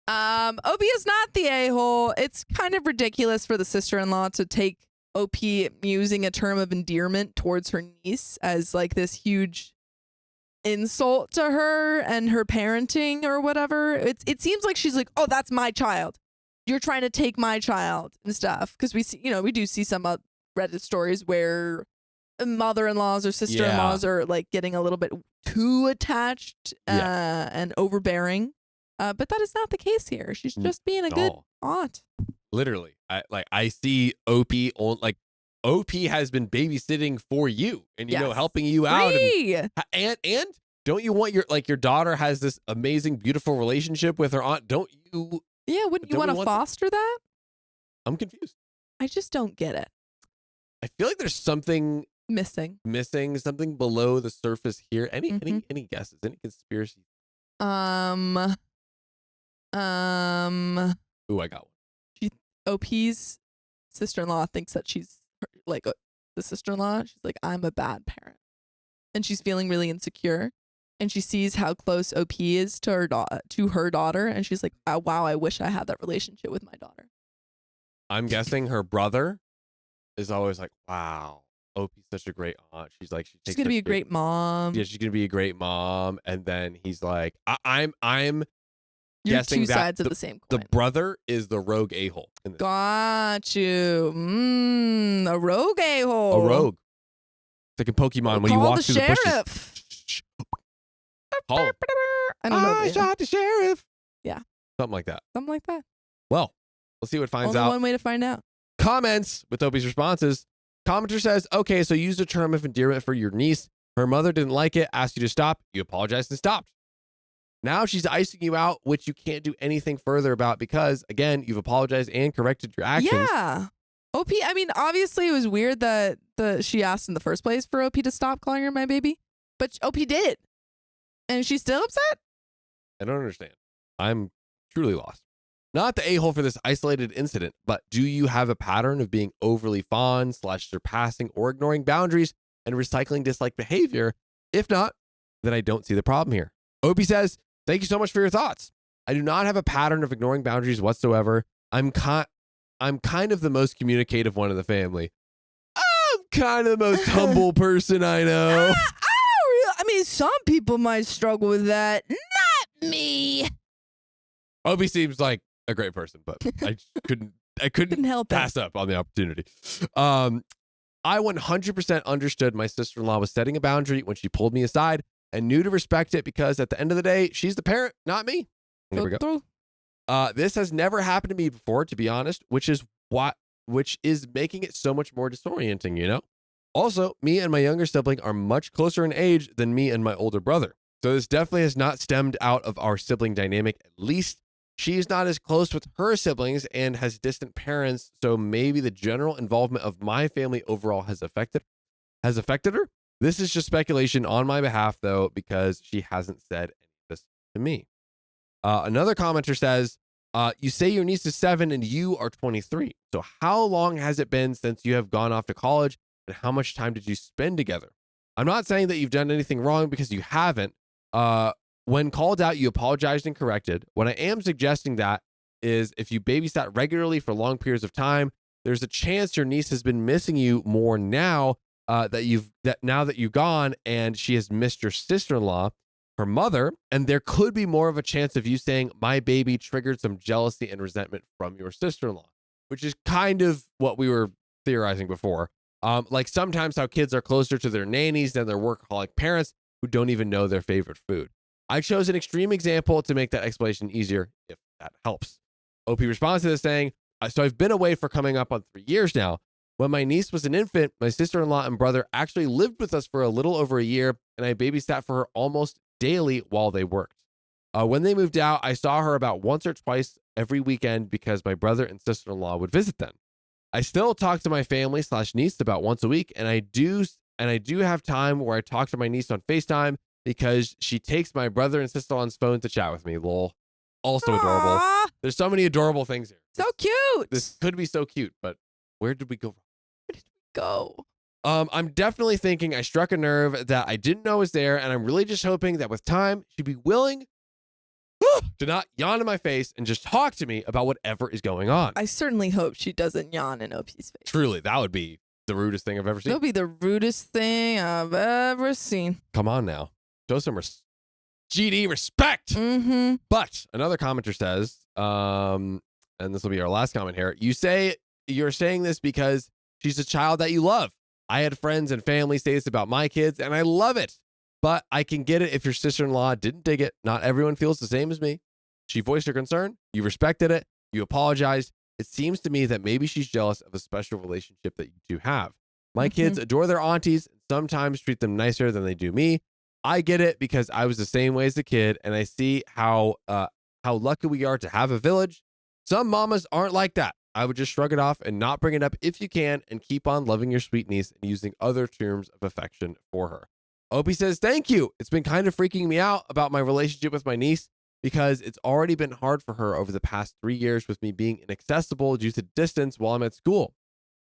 OP is not the a-hole. It's kind of ridiculous for the sister-in-law to take OP using a term of endearment towards her niece as like this huge insult to her and her parenting or whatever. It seems like she's like, oh, that's my child. You're trying to take my child and stuff. Because we see, we do see some Reddit stories where mother-in-laws or sister-in-laws are like getting a little bit too attached and overbearing. But that is not the case here. She's just being a good aunt. Literally, I see OP on like OP has been babysitting for you and helping you out and don't you want your daughter has this amazing beautiful relationship with her aunt? Don't you? Yeah, wouldn't you want to foster that? I'm confused. I just don't get it. I feel like there's something Missing, something below the surface here. Any guesses? Any conspiracy? Ooh, I got one. OP's sister-in-law thinks that she's like the sister-in-law. She's like, I'm a bad parent, and she's feeling really insecure. And she sees how close OP is to her daughter, and she's like, oh, "Wow, I wish I had that relationship with my daughter." I'm guessing her brother is always like, "Wow, OP's such a great aunt." She's like, she's gonna be a great mom. Yeah, she's gonna be a great mom. And then he's like, I'm You're guessing two that sides of the same coin. The brother is the rogue a-hole. Got you. A rogue a-hole. A rogue. It's like in Pokemon when you walk through the bushes. Call him. I don't know. I shot the sheriff. Yeah. Something like that. Something like that. Well, let's see what finds Only out. one way to find out. Comments with Opie's responses. Commenter says, okay, so use a term of endearment for your niece. Her mother didn't like it, asked you to stop. You apologized and stopped. Now she's icing you out, which you can't do anything further about because, again, you've apologized and corrected your actions. Yeah. OP, I mean, obviously it was weird that she asked in the first place for OP to stop calling her my baby, but OP did. And she's still upset? I don't understand. I'm truly lost. Not the a-hole for this isolated incident, but do you have a pattern of being overly fond / surpassing or ignoring boundaries and recycling dislike behavior? If not, then I don't see the problem here. Opie says, thank you so much for your thoughts. I do not have a pattern of ignoring boundaries whatsoever. I'm kind of the most communicative one in the family. I'm kind of the most humble person I know. I mean, some people might struggle with that. Not me. Opie seems like a great person, but I couldn't help pass up on the opportunity. I 100% understood my sister-in-law was setting a boundary when she pulled me aside and knew to respect it because at the end of the day, she's the parent, not me. There we go. This has never happened to me before, to be honest, which is making it so much more disorienting, you know? Also, me and my younger sibling are much closer in age than me and my older brother. So this definitely has not stemmed out of our sibling dynamic. At least she's not as close with her siblings and has distant parents. So maybe the general involvement of my family overall has affected her. This is just speculation on my behalf, though, because she hasn't said any of this to me. Another commenter says, you say your niece is 7 and you are 23. So how long has it been since you have gone off to college and how much time did you spend together? I'm not saying that you've done anything wrong because you haven't. When called out, you apologized and corrected. What I am suggesting that is if you babysat regularly for long periods of time, there's a chance your niece has been missing you more now that you've gone and she has missed your sister-in-law, her mother, and there could be more of a chance of you saying my baby triggered some jealousy and resentment from your sister-in-law, which is kind of what we were theorizing before. Like sometimes how kids are closer to their nannies than their workaholic parents who don't even know their favorite food. I chose an extreme example to make that explanation easier, if that helps. OP responds to this saying, so I've been away for coming up on 3 years now. When my niece was an infant, my sister-in-law and brother actually lived with us for a little over a year, and I babysat for her almost daily while they worked. When they moved out, I saw her about once or twice every weekend because my brother and sister-in-law would visit them. I still talk to my family / niece about once a week, and I do have time where I talk to my niece on FaceTime because she takes my brother and sister-in-law's phone to chat with me, lol. Also adorable. Aw, There's so many adorable things here. so cute. This could be so cute, but where did we go? Go. I'm definitely thinking I struck a nerve that I didn't know was there, and I'm really just hoping that with time she'd be willing to not yawn in my face and just talk to me about whatever is going on. I certainly hope she doesn't yawn in OP's face. Truly, that would be the rudest thing I've ever seen. That'll be the rudest thing I've ever seen. Come on now. Show some GD respect. Mm-hmm. But another commenter says, and this will be our last comment here. You're saying this because she's a child that you love. I had friends and family say this about my kids, and I love it. But I can get it if your sister-in-law didn't dig it. Not everyone feels the same as me. She voiced her concern. You respected it. You apologized. It seems to me that maybe she's jealous of a special relationship that you two have. My kids adore their aunties and sometimes treat them nicer than they do me. I get it because I was the same way as a kid, and I see how lucky we are to have a village. Some mamas aren't like that. I would just shrug it off and not bring it up if you can and keep on loving your sweet niece and using other terms of affection for her. Opie says, thank you. It's been kind of freaking me out about my relationship with my niece because it's already been hard for her over the past 3 years with me being inaccessible due to distance while I'm at school.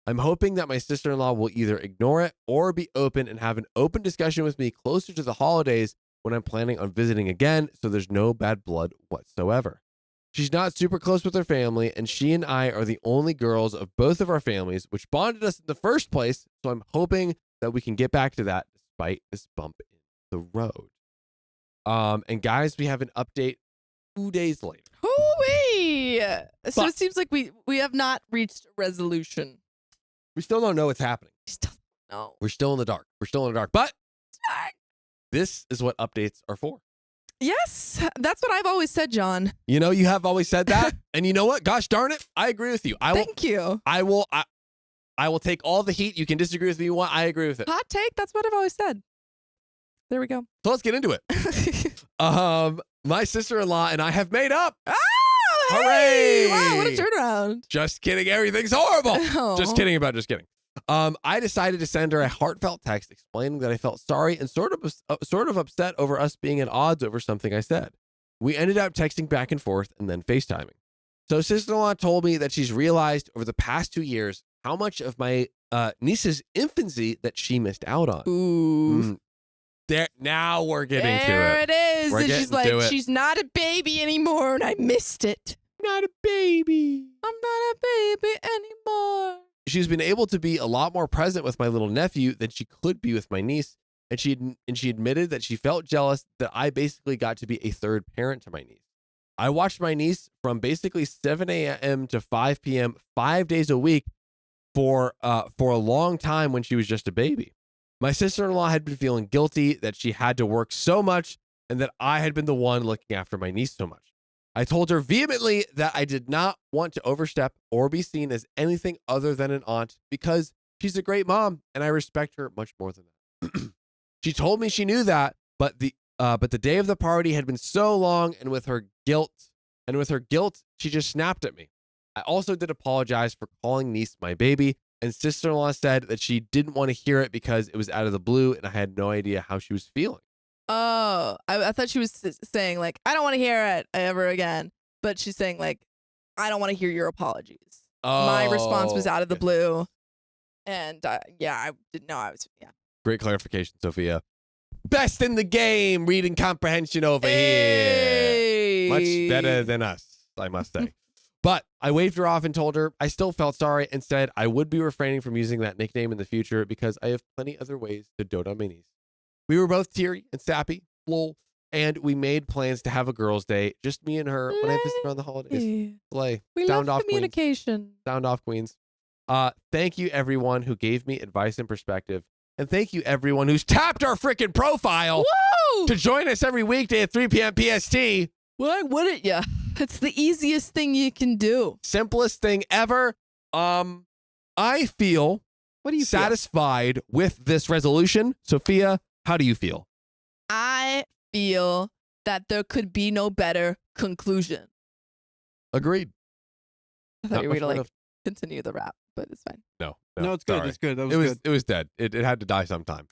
I'm hoping that my sister-in-law will either ignore it or be open and have an open discussion with me closer to the holidays when I'm planning on visiting again so there's no bad blood whatsoever. She's not super close with her family, and she and I are the only girls of both of our families, which bonded us in the first place, so I'm hoping that we can get back to that despite this bump in the road. And guys, we have an update 2 days later. Hoo-wee! So But- it seems like we have not reached a resolution. We still don't know what's happening. No. We're still in the dark. But this is what updates are for. Yes, that's what I've always said, John. You know, you have always said that. And you know what? Gosh darn it. I agree with you. Thank you. I will take all the heat. You can disagree with me. I agree with it. Hot take, that's what I've always said. There we go. So let's get into it. My sister-in-law and I have made up. Oh, Hooray! hey! Wow, what a turnaround. Just kidding. Everything's horrible. Oh. Just kidding. I decided to send her a heartfelt text explaining that I felt sorry and sort of upset over us being at odds over something I said. We ended up texting back and forth and then FaceTiming. So sister-in-law told me that she's realized over the past 2 years how much of my niece's infancy that she missed out on. Ooh. Now we're getting to There it. it is. We're And getting she's like, to it. she's not a baby anymore, and I missed it. Not a baby. I'm not a baby anymore. She's been able to be a lot more present with my little nephew than she could be with my niece, and she admitted that she felt jealous that I basically got to be a third parent to my niece. I watched my niece from basically 7 a.m. to 5 p.m. 5 days a week for a long time when she was just a baby. My sister-in-law had been feeling guilty that she had to work so much and that I had been the one looking after my niece so much. I told her vehemently that I did not want to overstep or be seen as anything other than an aunt because she's a great mom and I respect her much more than that. She told me she knew that, but the day of the party had been so long, and with her guilt, she just snapped at me. I also did apologize for calling niece my baby, and sister-in-law said that she didn't want to hear it because it was out of the blue and I had no idea how she was feeling. Oh, I thought she was saying, like, I don't want to hear it ever again. But she's saying, like, I don't want to hear your apologies. My response was out of the blue. And I didn't know I was, Great clarification, Sophia. Best in the game, reading comprehension over Hey. here. Much better than us, I must say. But I waved her off and told her I still felt sorry and said I would be refraining from using that nickname in the future because I have plenty other ways to dote on my niece. We were both teary and sappy, lol, and we made plans to have a girls' day, just me and her, when I visit around the holidays. Slay. We Sound love off, queens. communication. Sound off, queens. Thank you, everyone who gave me advice and perspective. And thank you, everyone who's tapped our freaking profile Woo! to join us every weekday at 3 p.m. PST. Why wouldn't you? It's the easiest thing you can do. Simplest thing ever. I feel What do you feel? satisfied with this resolution. Sophia, how do you feel? I feel that there could be no better conclusion. Agreed. I thought Not you were much going to more like continue the rap, but it's fine. No, No, it's good. sorry. It's good. That It was good. it was dead. It had to die sometime.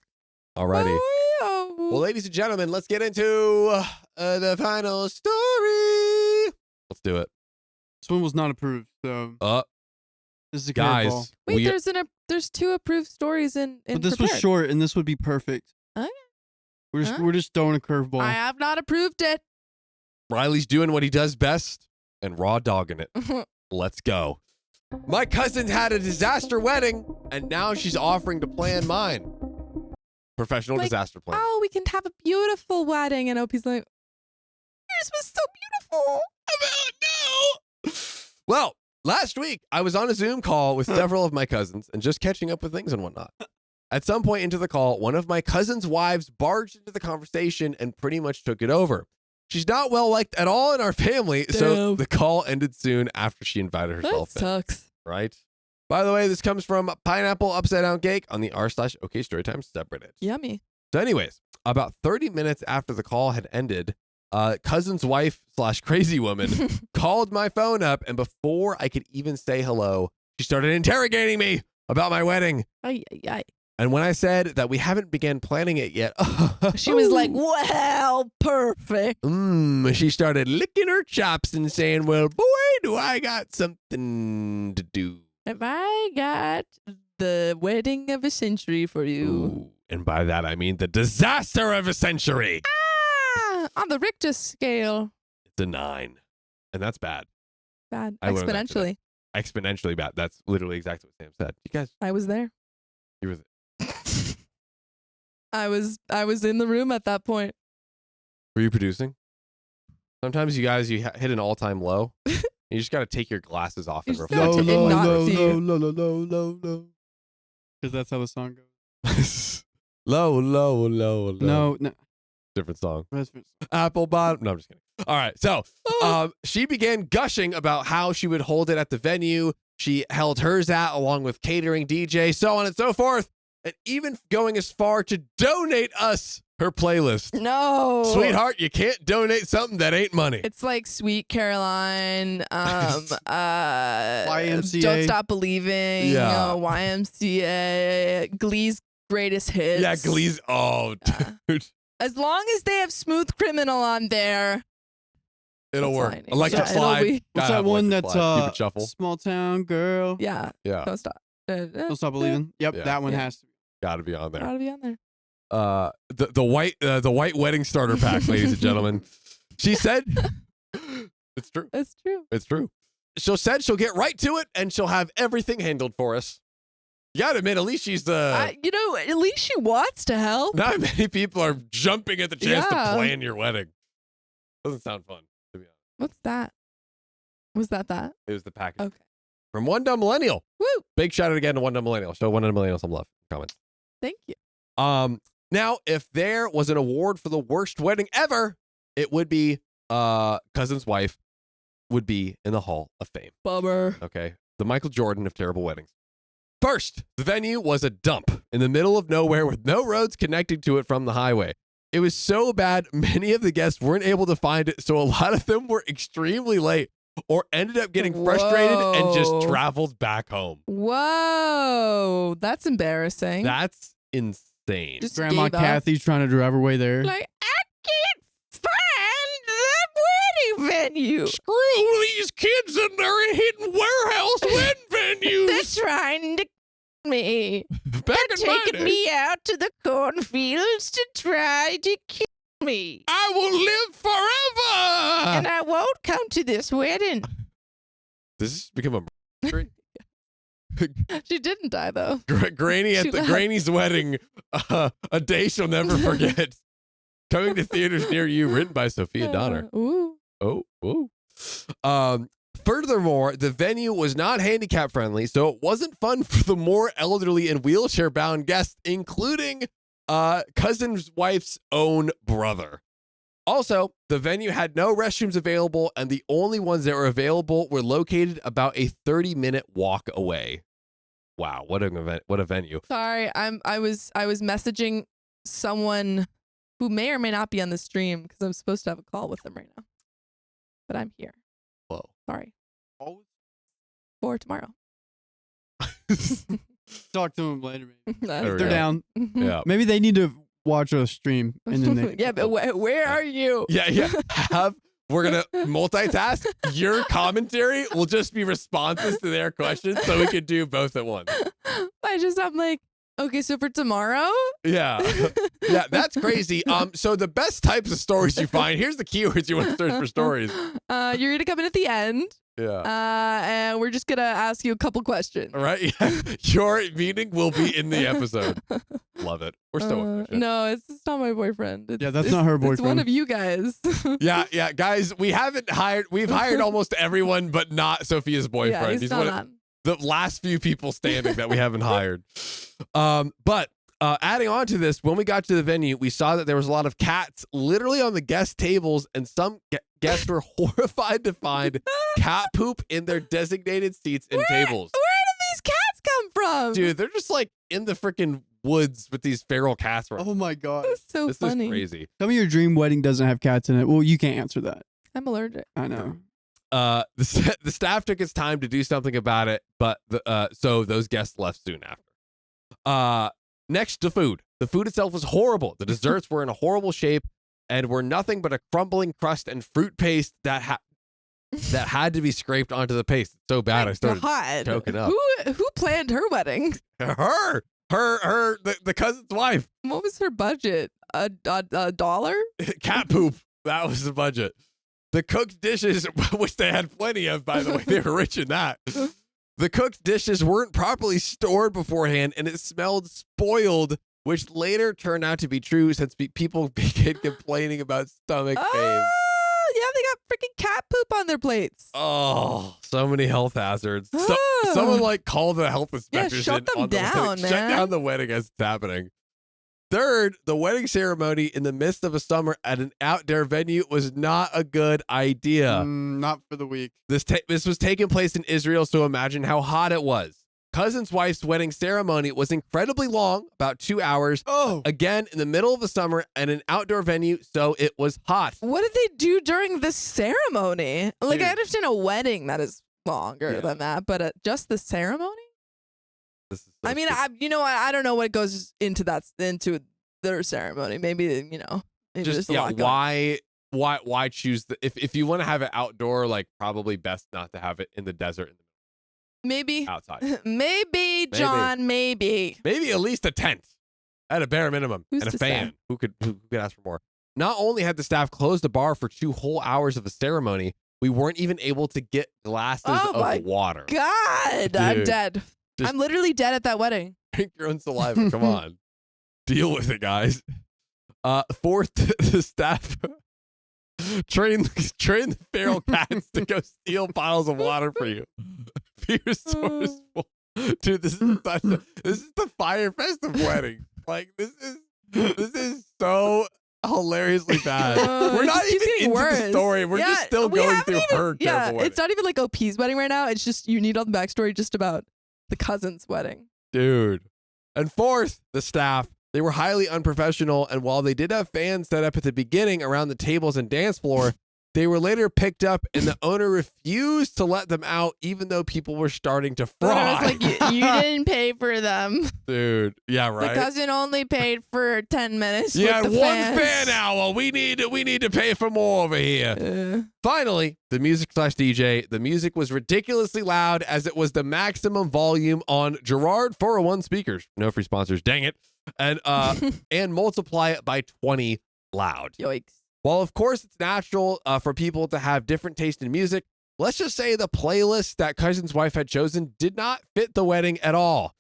Alrighty. Oh, Well, ladies and gentlemen, let's get into the final story. Let's do it. This one was not approved, so this is a Guys, curveball. Wait, there's 2 approved stories in But this was prepared. short, and this would be perfect. Okay. We're just throwing a curveball. I have not approved it. Riley's doing what he does best and raw dogging it. Let's go. My cousin had a disaster wedding, and now she's offering to plan mine. Professional Like, disaster plan. Oh, we can have a beautiful wedding. And Opie's like, yours was so beautiful. No. Well, last week I was on a Zoom call with several of my cousins and just catching up with things and whatnot. At some point into the call, one of my cousin's wives barged into the conversation and pretty much took it over. She's not well liked at all in our family, so Damn. the call ended soon after she invited That herself in. sucks. Right? By the way, this comes from Pineapple Upside Down Cake on the r/OK Storytime subreddit. Yummy. So anyways, about 30 minutes after the call had ended, cousin's wife / crazy woman called my phone up, and before I could even say hello, she started interrogating me about my wedding. Ay, ay, ay. And when I said that we haven't begun planning it yet, She was like, well, perfect. she started licking her chops and saying, well, boy, do I got something to do. Have I got the wedding of a century for you? Ooh, and by that, I mean the disaster of a century. Ah, on the Richter scale. It's a 9. And that's bad. Bad. I learned that today. Exponentially. Exponentially bad. That's literally exactly what Sam said. You guys, I was there. you were I was in the room at that point. Were you producing? Sometimes you guys, you hit an all-time low. You just got to take your glasses off You and just reflect. gotta Low, and low, not low, see low, you. low, low, low, low. Because that's how the song goes. Low, low, low, low. No. Different song. That's- Apple bottom. No, I'm just kidding. All right. So she began gushing about how she would hold it at the venue. She held hers at along with catering, DJ, so on and so forth. And even going as far to donate us her playlist. No. Sweetheart, you can't donate something that ain't money. It's like Sweet Caroline, YMCA. Don't Stop Believing, Yeah. YMCA, Glee's Greatest Hits. Yeah, Glee's. Oh, Yeah. dude. As long as they have Smooth Criminal on there. It'll That's work. fine. Electric Yeah, it'll slide. be- What's Gotta that have one electric that's slide. Keep it shuffle. Small Town Girl? Yeah. Yeah. Don't Stop. Don't Stop Believing. Yep, Yeah. that one Yeah. has to. Gotta be on there. Gotta be on there. The white wedding starter pack, ladies and gentlemen. She said, it's true. That's true. It's true. She'll get right to it, and she'll have everything handled for us. You gotta admit, at least she's the. At least she wants to help. Not many people are jumping at the chance to Yeah. plan your wedding. Doesn't sound fun, to be honest. What's that? Was that? It was the package Okay. from One Dumb Millennial. Woo! Big shout out again to One Dumb Millennial. Show One Dumb Millennial some love. Comments. Thank you. Now, if there was an award for the worst wedding ever, it would be cousin's wife would be in the Hall of Fame. Bummer. Okay. The Michael Jordan of terrible weddings. First, the venue was a dump in the middle of nowhere with no roads connecting to it from the highway. It was so bad, many of the guests weren't able to find it, so a lot of them were extremely late or ended up getting frustrated and just Whoa. traveled back home. Whoa. That's embarrassing. That's insane. Just Grandma gave up. Kathy's trying to drive her way there. Like, I can't find the wedding venue. Screw these kids and their hidden warehouse wedding They're venues. trying to me. Back They're in my taking day, me out to the cornfields to try to kill me. I will live forever. And I won't come to this wedding. Does this become a mystery? She didn't die, though. Granny at She the left. Granny's wedding, a day she'll never forget. Coming to theaters near you, written by Sophia Donner. Ooh. Oh. Furthermore, the venue was not handicap friendly, so it wasn't fun for the more elderly and wheelchair bound guests, including cousin's wife's own brother. Also, the venue had no restrooms available, and the only ones that were available were located about a 30-minute walk away. Wow, what an event! What a venue! Sorry, I was messaging someone who may or may not be on the stream because I'm supposed to have a call with them right now. But I'm here. Whoa. Sorry. For tomorrow. Talk to them later. Maybe. There we They're go. down. Yeah. Maybe they need to watch a stream and then they. Yeah, but where are you? Yeah. We're going to multitask. Your commentary will just be responses to their questions so we can do both at once. I'm like, okay, so for tomorrow? Yeah. Yeah, that's crazy. So the best types of stories you find, here's the keywords you want to search for stories. You're going to come in at the end. Yeah. And we're just going to ask you a couple questions. All right. Yeah. Your meaning will be in the episode. Love it. We're so efficient. No, it's not my boyfriend. Yeah, that's not her It's one boyfriend. of you guys. Yeah, guys, we've hired almost everyone, but not Sophia's boyfriend. Yeah, he's one not of the last few people standing that we haven't hired. But adding on to this, when we got to the venue, we saw that there was a lot of cats literally on the guest tables, and some guests were horrified to find cat poop in their designated seats and tables. Where did these cats come from? Dude, they're just like in the freaking woods with these feral cats. Oh my god. That's so This funny. is crazy. Tell me your dream wedding doesn't have cats in it. Well, you can't answer that. I'm allergic. I know. The staff took its time to do something about it, but so those guests left soon after. Next to food. The food itself was horrible. The desserts were in a horrible shape and were nothing but a crumbling crust and fruit paste that had to be scraped onto the paste. It's so bad I started God. choking up. Who planned her wedding? Her, the cousin's wife. What was her budget? A dollar? Cat poop. That was the budget. The cooked dishes, which they had plenty of, by the way, they were rich in that. The cooked dishes weren't properly stored beforehand, and it smelled spoiled, which later turned out to be true since people began complaining about stomach pain. Oh, yeah, they got freaking cat poop on their plates. Oh, so many health hazards. Someone like call the health inspectors shut in them on the down, wedding. man. Shut down the wedding as it's happening. Third, the wedding ceremony in the midst of a summer at an outdoor venue was not a good idea. Not for the week. This was taking place in Israel, so imagine how hot it was. Cousin's wife's wedding ceremony was incredibly long, about 2 hours. Oh. Again, in the middle of the summer at an outdoor venue, so it was hot. What did they do during the ceremony? Like, Dude. I understand a wedding that is longer Yeah. than that, but just the ceremony? This is so I mean, stupid. I don't know what goes into their ceremony. Maybe maybe Just there's a lot going. why choose the if you want to have it outdoor, like probably best not to have it in the desert Maybe, outside. maybe, John, maybe. Maybe at least a tent at a bare minimum Who's and a to fan. say? Who could ask for more? Not only had the staff closed the bar for 2 whole hours of the ceremony, we weren't even able to get glasses Oh my of water. God, I'm Dude, dead. just- I'm literally dead at that wedding. Drink your own saliva. Come on. Deal with it, guys. Fourth, the staff train the feral cats to go steal piles of water for you. Beer stores full. Dude, this is the Fire Fest of weddings. Like this is so hilariously bad. Oh, We're it not just keeps even getting into worse. the story. We're just still we going haven't through even- her terrible wedding. It's not even like OP's wedding right now. It's just you need all the backstory just about the cousin's wedding. Dude. And fourth, the staff. They were highly unprofessional, and while they did have fans set up at the beginning around the tables and dance floor, they were later picked up, and the owner refused to let them out, even though people were starting to But fry. I was like, you didn't pay for them. Dude, yeah, right. The cousin only paid for 10 minutes. Yeah, with the one fans. fan hour. We need to pay for more over here. Finally, the music/DJ. The music was ridiculously loud as it was the maximum volume on Gerard 401 speakers. No free sponsors, dang it. And and multiply it by 20 loud. Yikes. While of course it's natural for people to have different taste in music, let's just say the playlist that cousin's wife had chosen did not fit the wedding at all.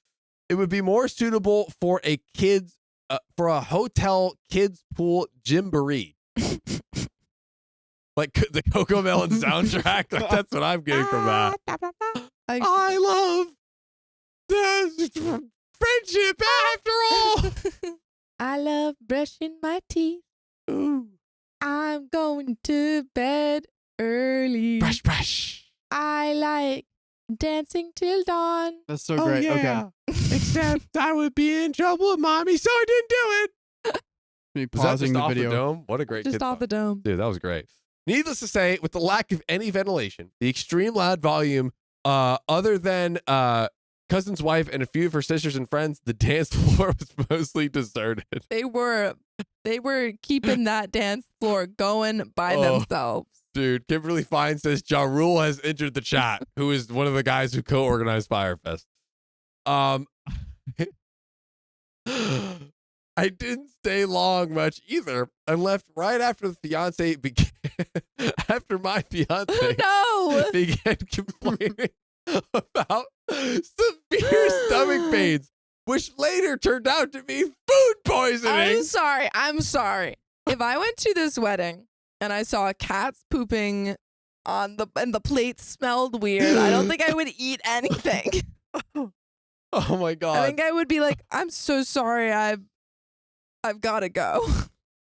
It would be more suitable for a hotel kids pool gymboree. Like the Coco Melon soundtrack. Like, that's what I'm getting from that. I love the friendship after all. I love brushing my teeth. Ooh. I'm going to bed early. Brush. I like dancing till dawn. That's so great. Okay. Except I would be in trouble with mommy, so I didn't do it. Me Was that pausing just the off video. the dome? What a great Just kid off song. the dome. Dude, that was great. Needless to say, with the lack of any ventilation, the extreme loud volume, other than cousin's wife and a few of her sisters and friends, the dance floor was mostly deserted. They were keeping that dance floor going by Oh. themselves. Dude, Kimberly Fine says Ja Rule has entered the chat, who is one of the guys who co-organized Firefest. I didn't stay long much either. I left right after the fiance began after my fiance No. began complaining about severe stomach pains, which later turned out to be food poisoning. I'm sorry. If I went to this wedding and I saw cats pooping and the plate smelled weird, I don't think I would eat anything. Oh my God. I think I would be like, I'm so sorry. I've got to go.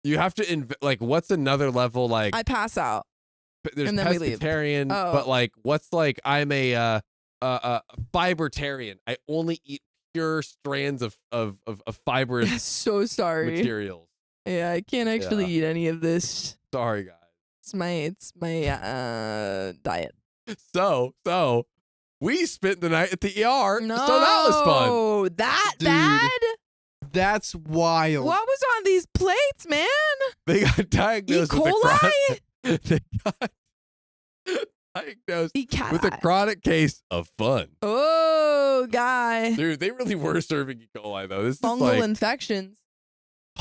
You have to like, what's another level? Like, I pass out. there's and then we leave. pescatarian, Oh. but like, what's like? I'm a fibertarian. I only eat pure strands of fibrous So sorry. materials. Yeah, I can't actually eat any of this. Sorry, guys. It's my diet. So we spent the night at the ER. No, So that was fun. That Dude. bad? That's wild. What was on these plates, man? They got diagnosed E. with a coli? chronic. They got diagnosed E. coli. with a chronic case of fun. Oh, guy. Dude, they really were serving E. coli though. This is Fungal like, infections.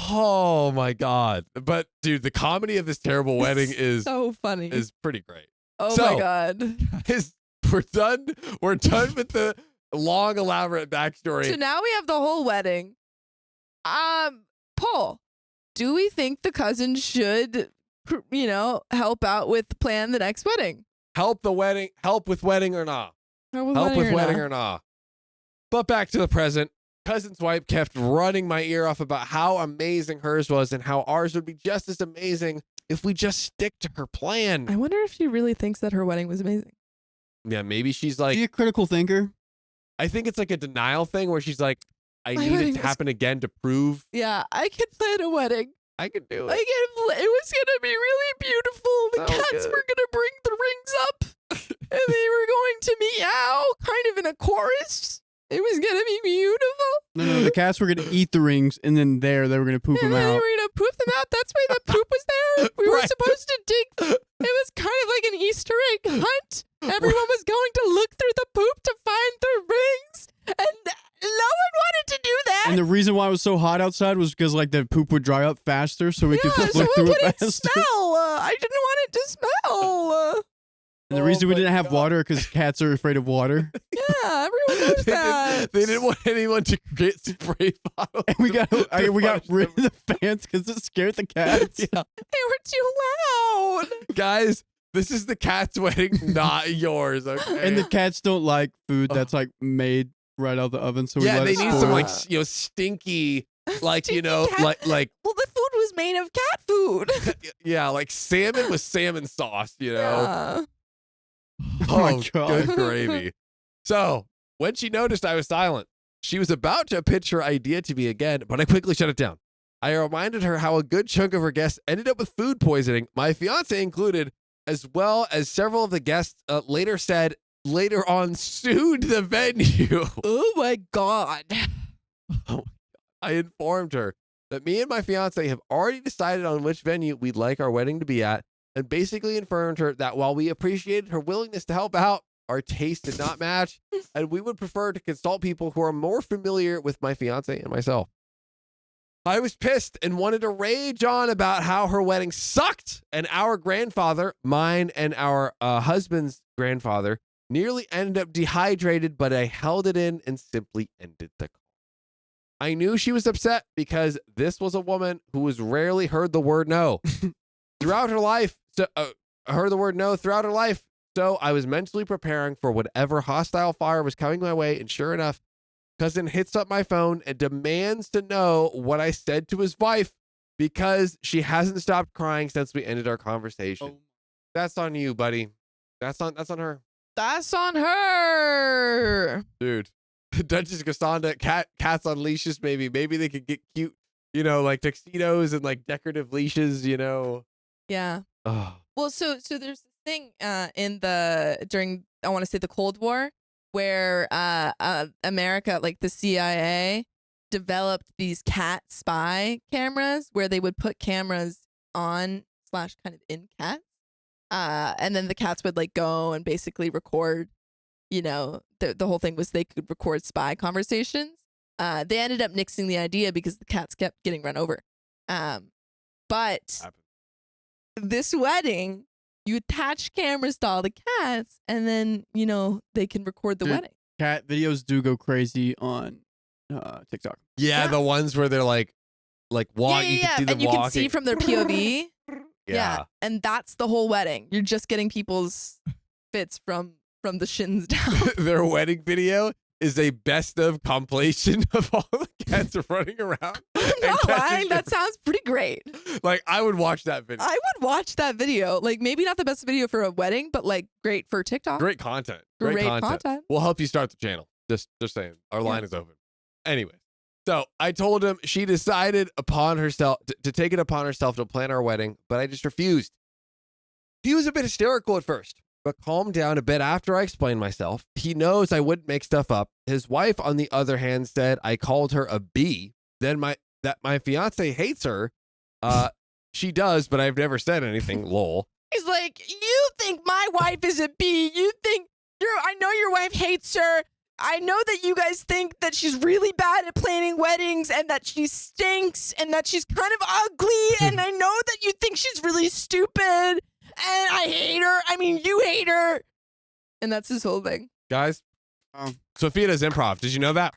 oh my God. But dude, the comedy of this terrible wedding is so funny. pretty great. Oh so- my God. Guys, we're done. We're done with the long, elaborate backstory. So now we have the whole wedding. Paul, do we think the cousin should, help out with plan the next wedding? Help with wedding or not? Help with Help with wedding not? or not? But back to the present. Cousin's wife kept running my ear off about how amazing hers was and how ours would be just as amazing if we just stick to her plan. I wonder if she really thinks that her wedding was amazing. Yeah, maybe she's Are like, you a critical thinker? I think it's like a denial thing where she's like, I My need it wedding to was- happen again to prove Yeah, I could plan a wedding. I can do I it. could. It was gonna be really beautiful. The Sounds cats good. were gonna bring the rings up, and they were going to meow, kind of in a chorus. It was gonna be beautiful. No, the cats were gonna eat the rings, and then they were gonna poop And them then they out. were gonna poop them out. That's why the poop was there. We were Right. supposed to dig. It was kind of like an Easter egg hunt. Everyone was going to look through the poop to find the rings, and no one wanted to do that. And the reason why it was so hot outside was because like the poop would dry up faster, so we could yeah, just so look it through it wouldn't faster. smell. I didn't want it to smell. And the Oh reason we my didn't have God. water because cats are afraid of water. Yeah, everyone knows that. They didn't want anyone to get spray bottles. And we got to we got flush rid them. of the fans because it scared the cats. Yeah. They were too loud. Guys, this is the cat's wedding, not yours. Okay. And the cats don't like food that's like made right out of the oven, so we yeah, let they it need spoil. some like stinky, like Stinky you know, cat- like Well, the food was made of cat food. yeah, like salmon with salmon sauce. You know. Yeah. Oh my good God. gravy. So when she noticed I was silent, she was about to pitch her idea to me again, but I quickly shut it down. I reminded her how a good chunk of her guests ended up with food poisoning, my fiance included, as well as several of the guests later on sued the venue. Oh my God. I informed her that me and my fiance have already decided on which venue we'd like our wedding to be at, and basically informed her that while we appreciated her willingness to help out, our taste did not match, and we would prefer to consult people who are more familiar with my fiance and myself. I was pissed and wanted to rage on about how her wedding sucked, and our grandfather, mine and our husband's grandfather, nearly ended up dehydrated, but I held it in and simply ended the call. I knew she was upset because this was a woman who has rarely heard the word no throughout her life. Heard the word no throughout her life. So I was mentally preparing for whatever hostile fire was coming my way. And sure enough, cousin hits up my phone and demands to know what I said to his wife because she hasn't stopped crying since we ended our conversation. Oh. That's on you, buddy. That's on her. That's on her. Dude. Duchess Cassandra, cats on leashes, maybe they could get cute, like tuxedos and like decorative leashes, Yeah. Oh. Well, so there's this thing during I want to say the Cold War where America, like the CIA, developed these cat spy cameras where they would put cameras on / kind of in cats, And then the cats would like go and basically record, you know, the whole thing was they could record spy conversations. They ended up nixing the idea because the cats kept getting run over. But this wedding, you attach cameras to all the cats and then, you know, they can record the Dude, wedding. Cat videos do go crazy on TikTok. Yeah, the ones where they're like walk. You can see them and you walking. can see from their POV. Yeah. And that's the whole wedding. You're just getting people's fits from the shins down. Their wedding video is a best of compilation of all the cats running around. I'm not lying. That sounds pretty great. Like, I would watch that video. I would watch that video. Like, maybe not the best video for a wedding, but like great for TikTok. Great content. Great content. We'll help you start the channel. Just saying. Our line is open. Anyway, so I told him she decided upon herself to take it upon herself to plan our wedding, but I just refused. He was a bit hysterical at first, but calmed down a bit after I explained myself. He knows I wouldn't make stuff up. His wife, on the other hand, said I called her a B. Then that my fiance hates her. She does, but I've never said anything. Lol. He's like, you think my wife is a B. You think I know your wife hates her. I know that you guys think that she's really bad at planning weddings and that she stinks and that she's kind of ugly. And I know that you think she's really stupid and I hate her. I mean, you hate her. And that's his whole thing. Guys, Sophia does improv. Did you know that?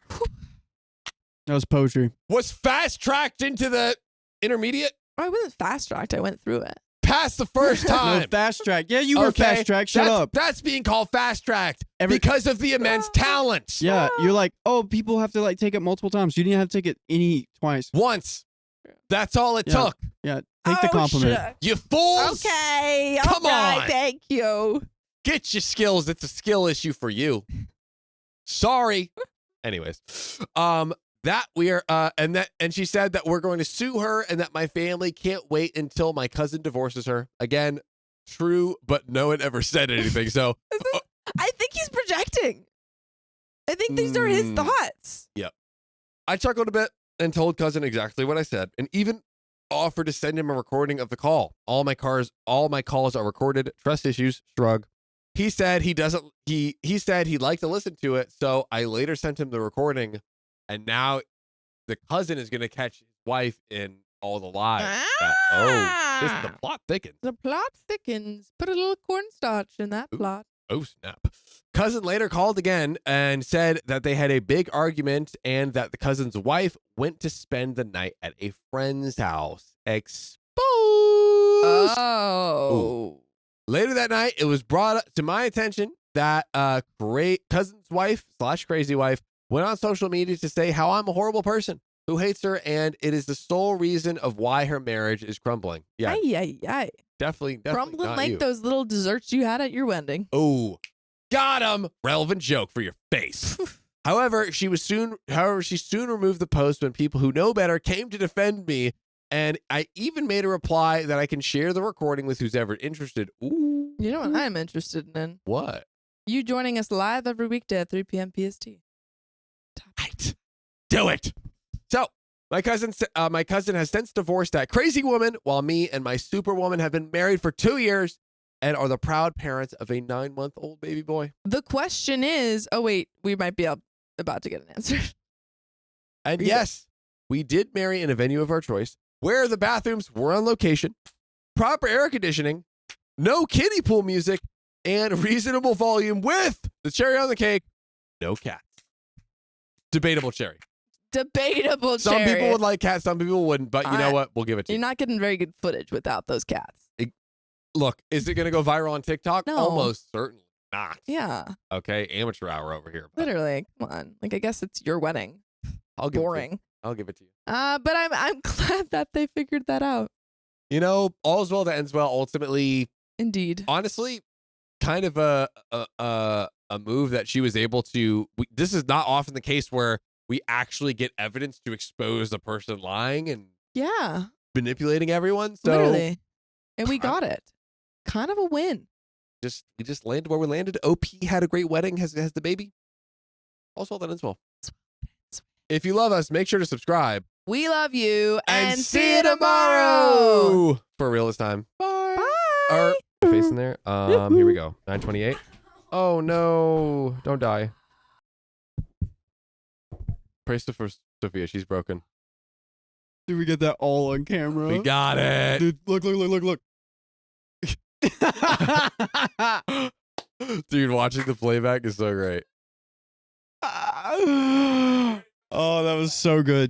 That was poetry. Was fast-tracked into the intermediate? Oh, I wasn't fast-tracked. I went through it. Passed the first time. No, fast track. Yeah, you were fast track. Shut up. That's being called fast-tracked because of the immense talent. Yeah, you're like, oh, people have to like take it multiple times. You didn't have to take it twice. Once. That's all it took. Yeah, take the compliment. Shit. You fools. Okay. Come on. Thank you. Get your skills. It's a skill issue for you. Sorry. Anyways, that we are, and she said that we're going to sue her and that my family can't wait until my cousin divorces her. Again, true, but no one ever said anything. So I think he's projecting. I think these are his thoughts. Yep. I chuckled a bit and told cousin exactly what I said, and even offered to send him a recording of the call. All my calls are recorded. Trust issues. Shrug. He said he doesn't. He said he'd like to listen to it. So I later sent him the recording. And now the cousin is going to catch his wife in all the lies. The plot thickens. The plot thickens. Put a little cornstarch in that plot. Oh, snap. Cousin later called again and said that they had a big argument and that the cousin's wife went to spend the night at a friend's house. Exposed. Oh. Ooh. Later that night, it was brought to my attention that cousin's wife / crazy wife went on social media to say how I'm a horrible person who hates her, and it is the sole reason of why her marriage is crumbling. Yeah, definitely Crumbling not like you. those little desserts you had at your wedding. Oh, got him. Relevant joke for your face. However, she soon removed the post when people who know better came to defend me, and I even made a reply that I can share the recording with who's ever interested. Ooh. You know what I'm interested in? What? You joining us live every weekday at 3 p.m. PST. Right. Do it. So my cousin has since divorced that crazy woman, while me and my superwoman have been married for 2 years and are the proud parents of a 9-month-old baby boy. The question is, oh wait, we might be about to get an answer. And yes, we did marry in a venue of our choice, where the bathrooms were on location, proper air conditioning, no kiddie pool music, and reasonable volume with the cherry on the cake, no cats. Debatable cherry. Debatable Some cherry. people would like cats, some people wouldn't, but you know what? We'll give it to You're you. not getting very good footage without those cats. Look, is it going to go viral on TikTok? No. Almost certainly not. Yeah, Okay, amateur hour over here. but literally. Come on. Like, I guess it's your wedding. I'll give It to Boring. you. I'll give it to you. But I'm glad that they figured that out. You know, all's well that ends well. Ultimately, Indeed. honestly, kind of a move that she was able to. This is not often the case where we actually get evidence to expose the person lying and Yeah. manipulating everyone. So Literally. And we got it. Kind of a win. we just landed where we landed. OP had a great wedding. Has the baby. All's well that ends well. If you love us, make sure to subscribe. We love you. And see you tomorrow. For real this time. Bye. Bye. Or face in there. Here we go. 928. Oh no! Don't die. Praise for Sophia. She's broken. Did we get that all on camera? We got it. Dude, look. Dude, watching the playback is so great. Oh, that was so good.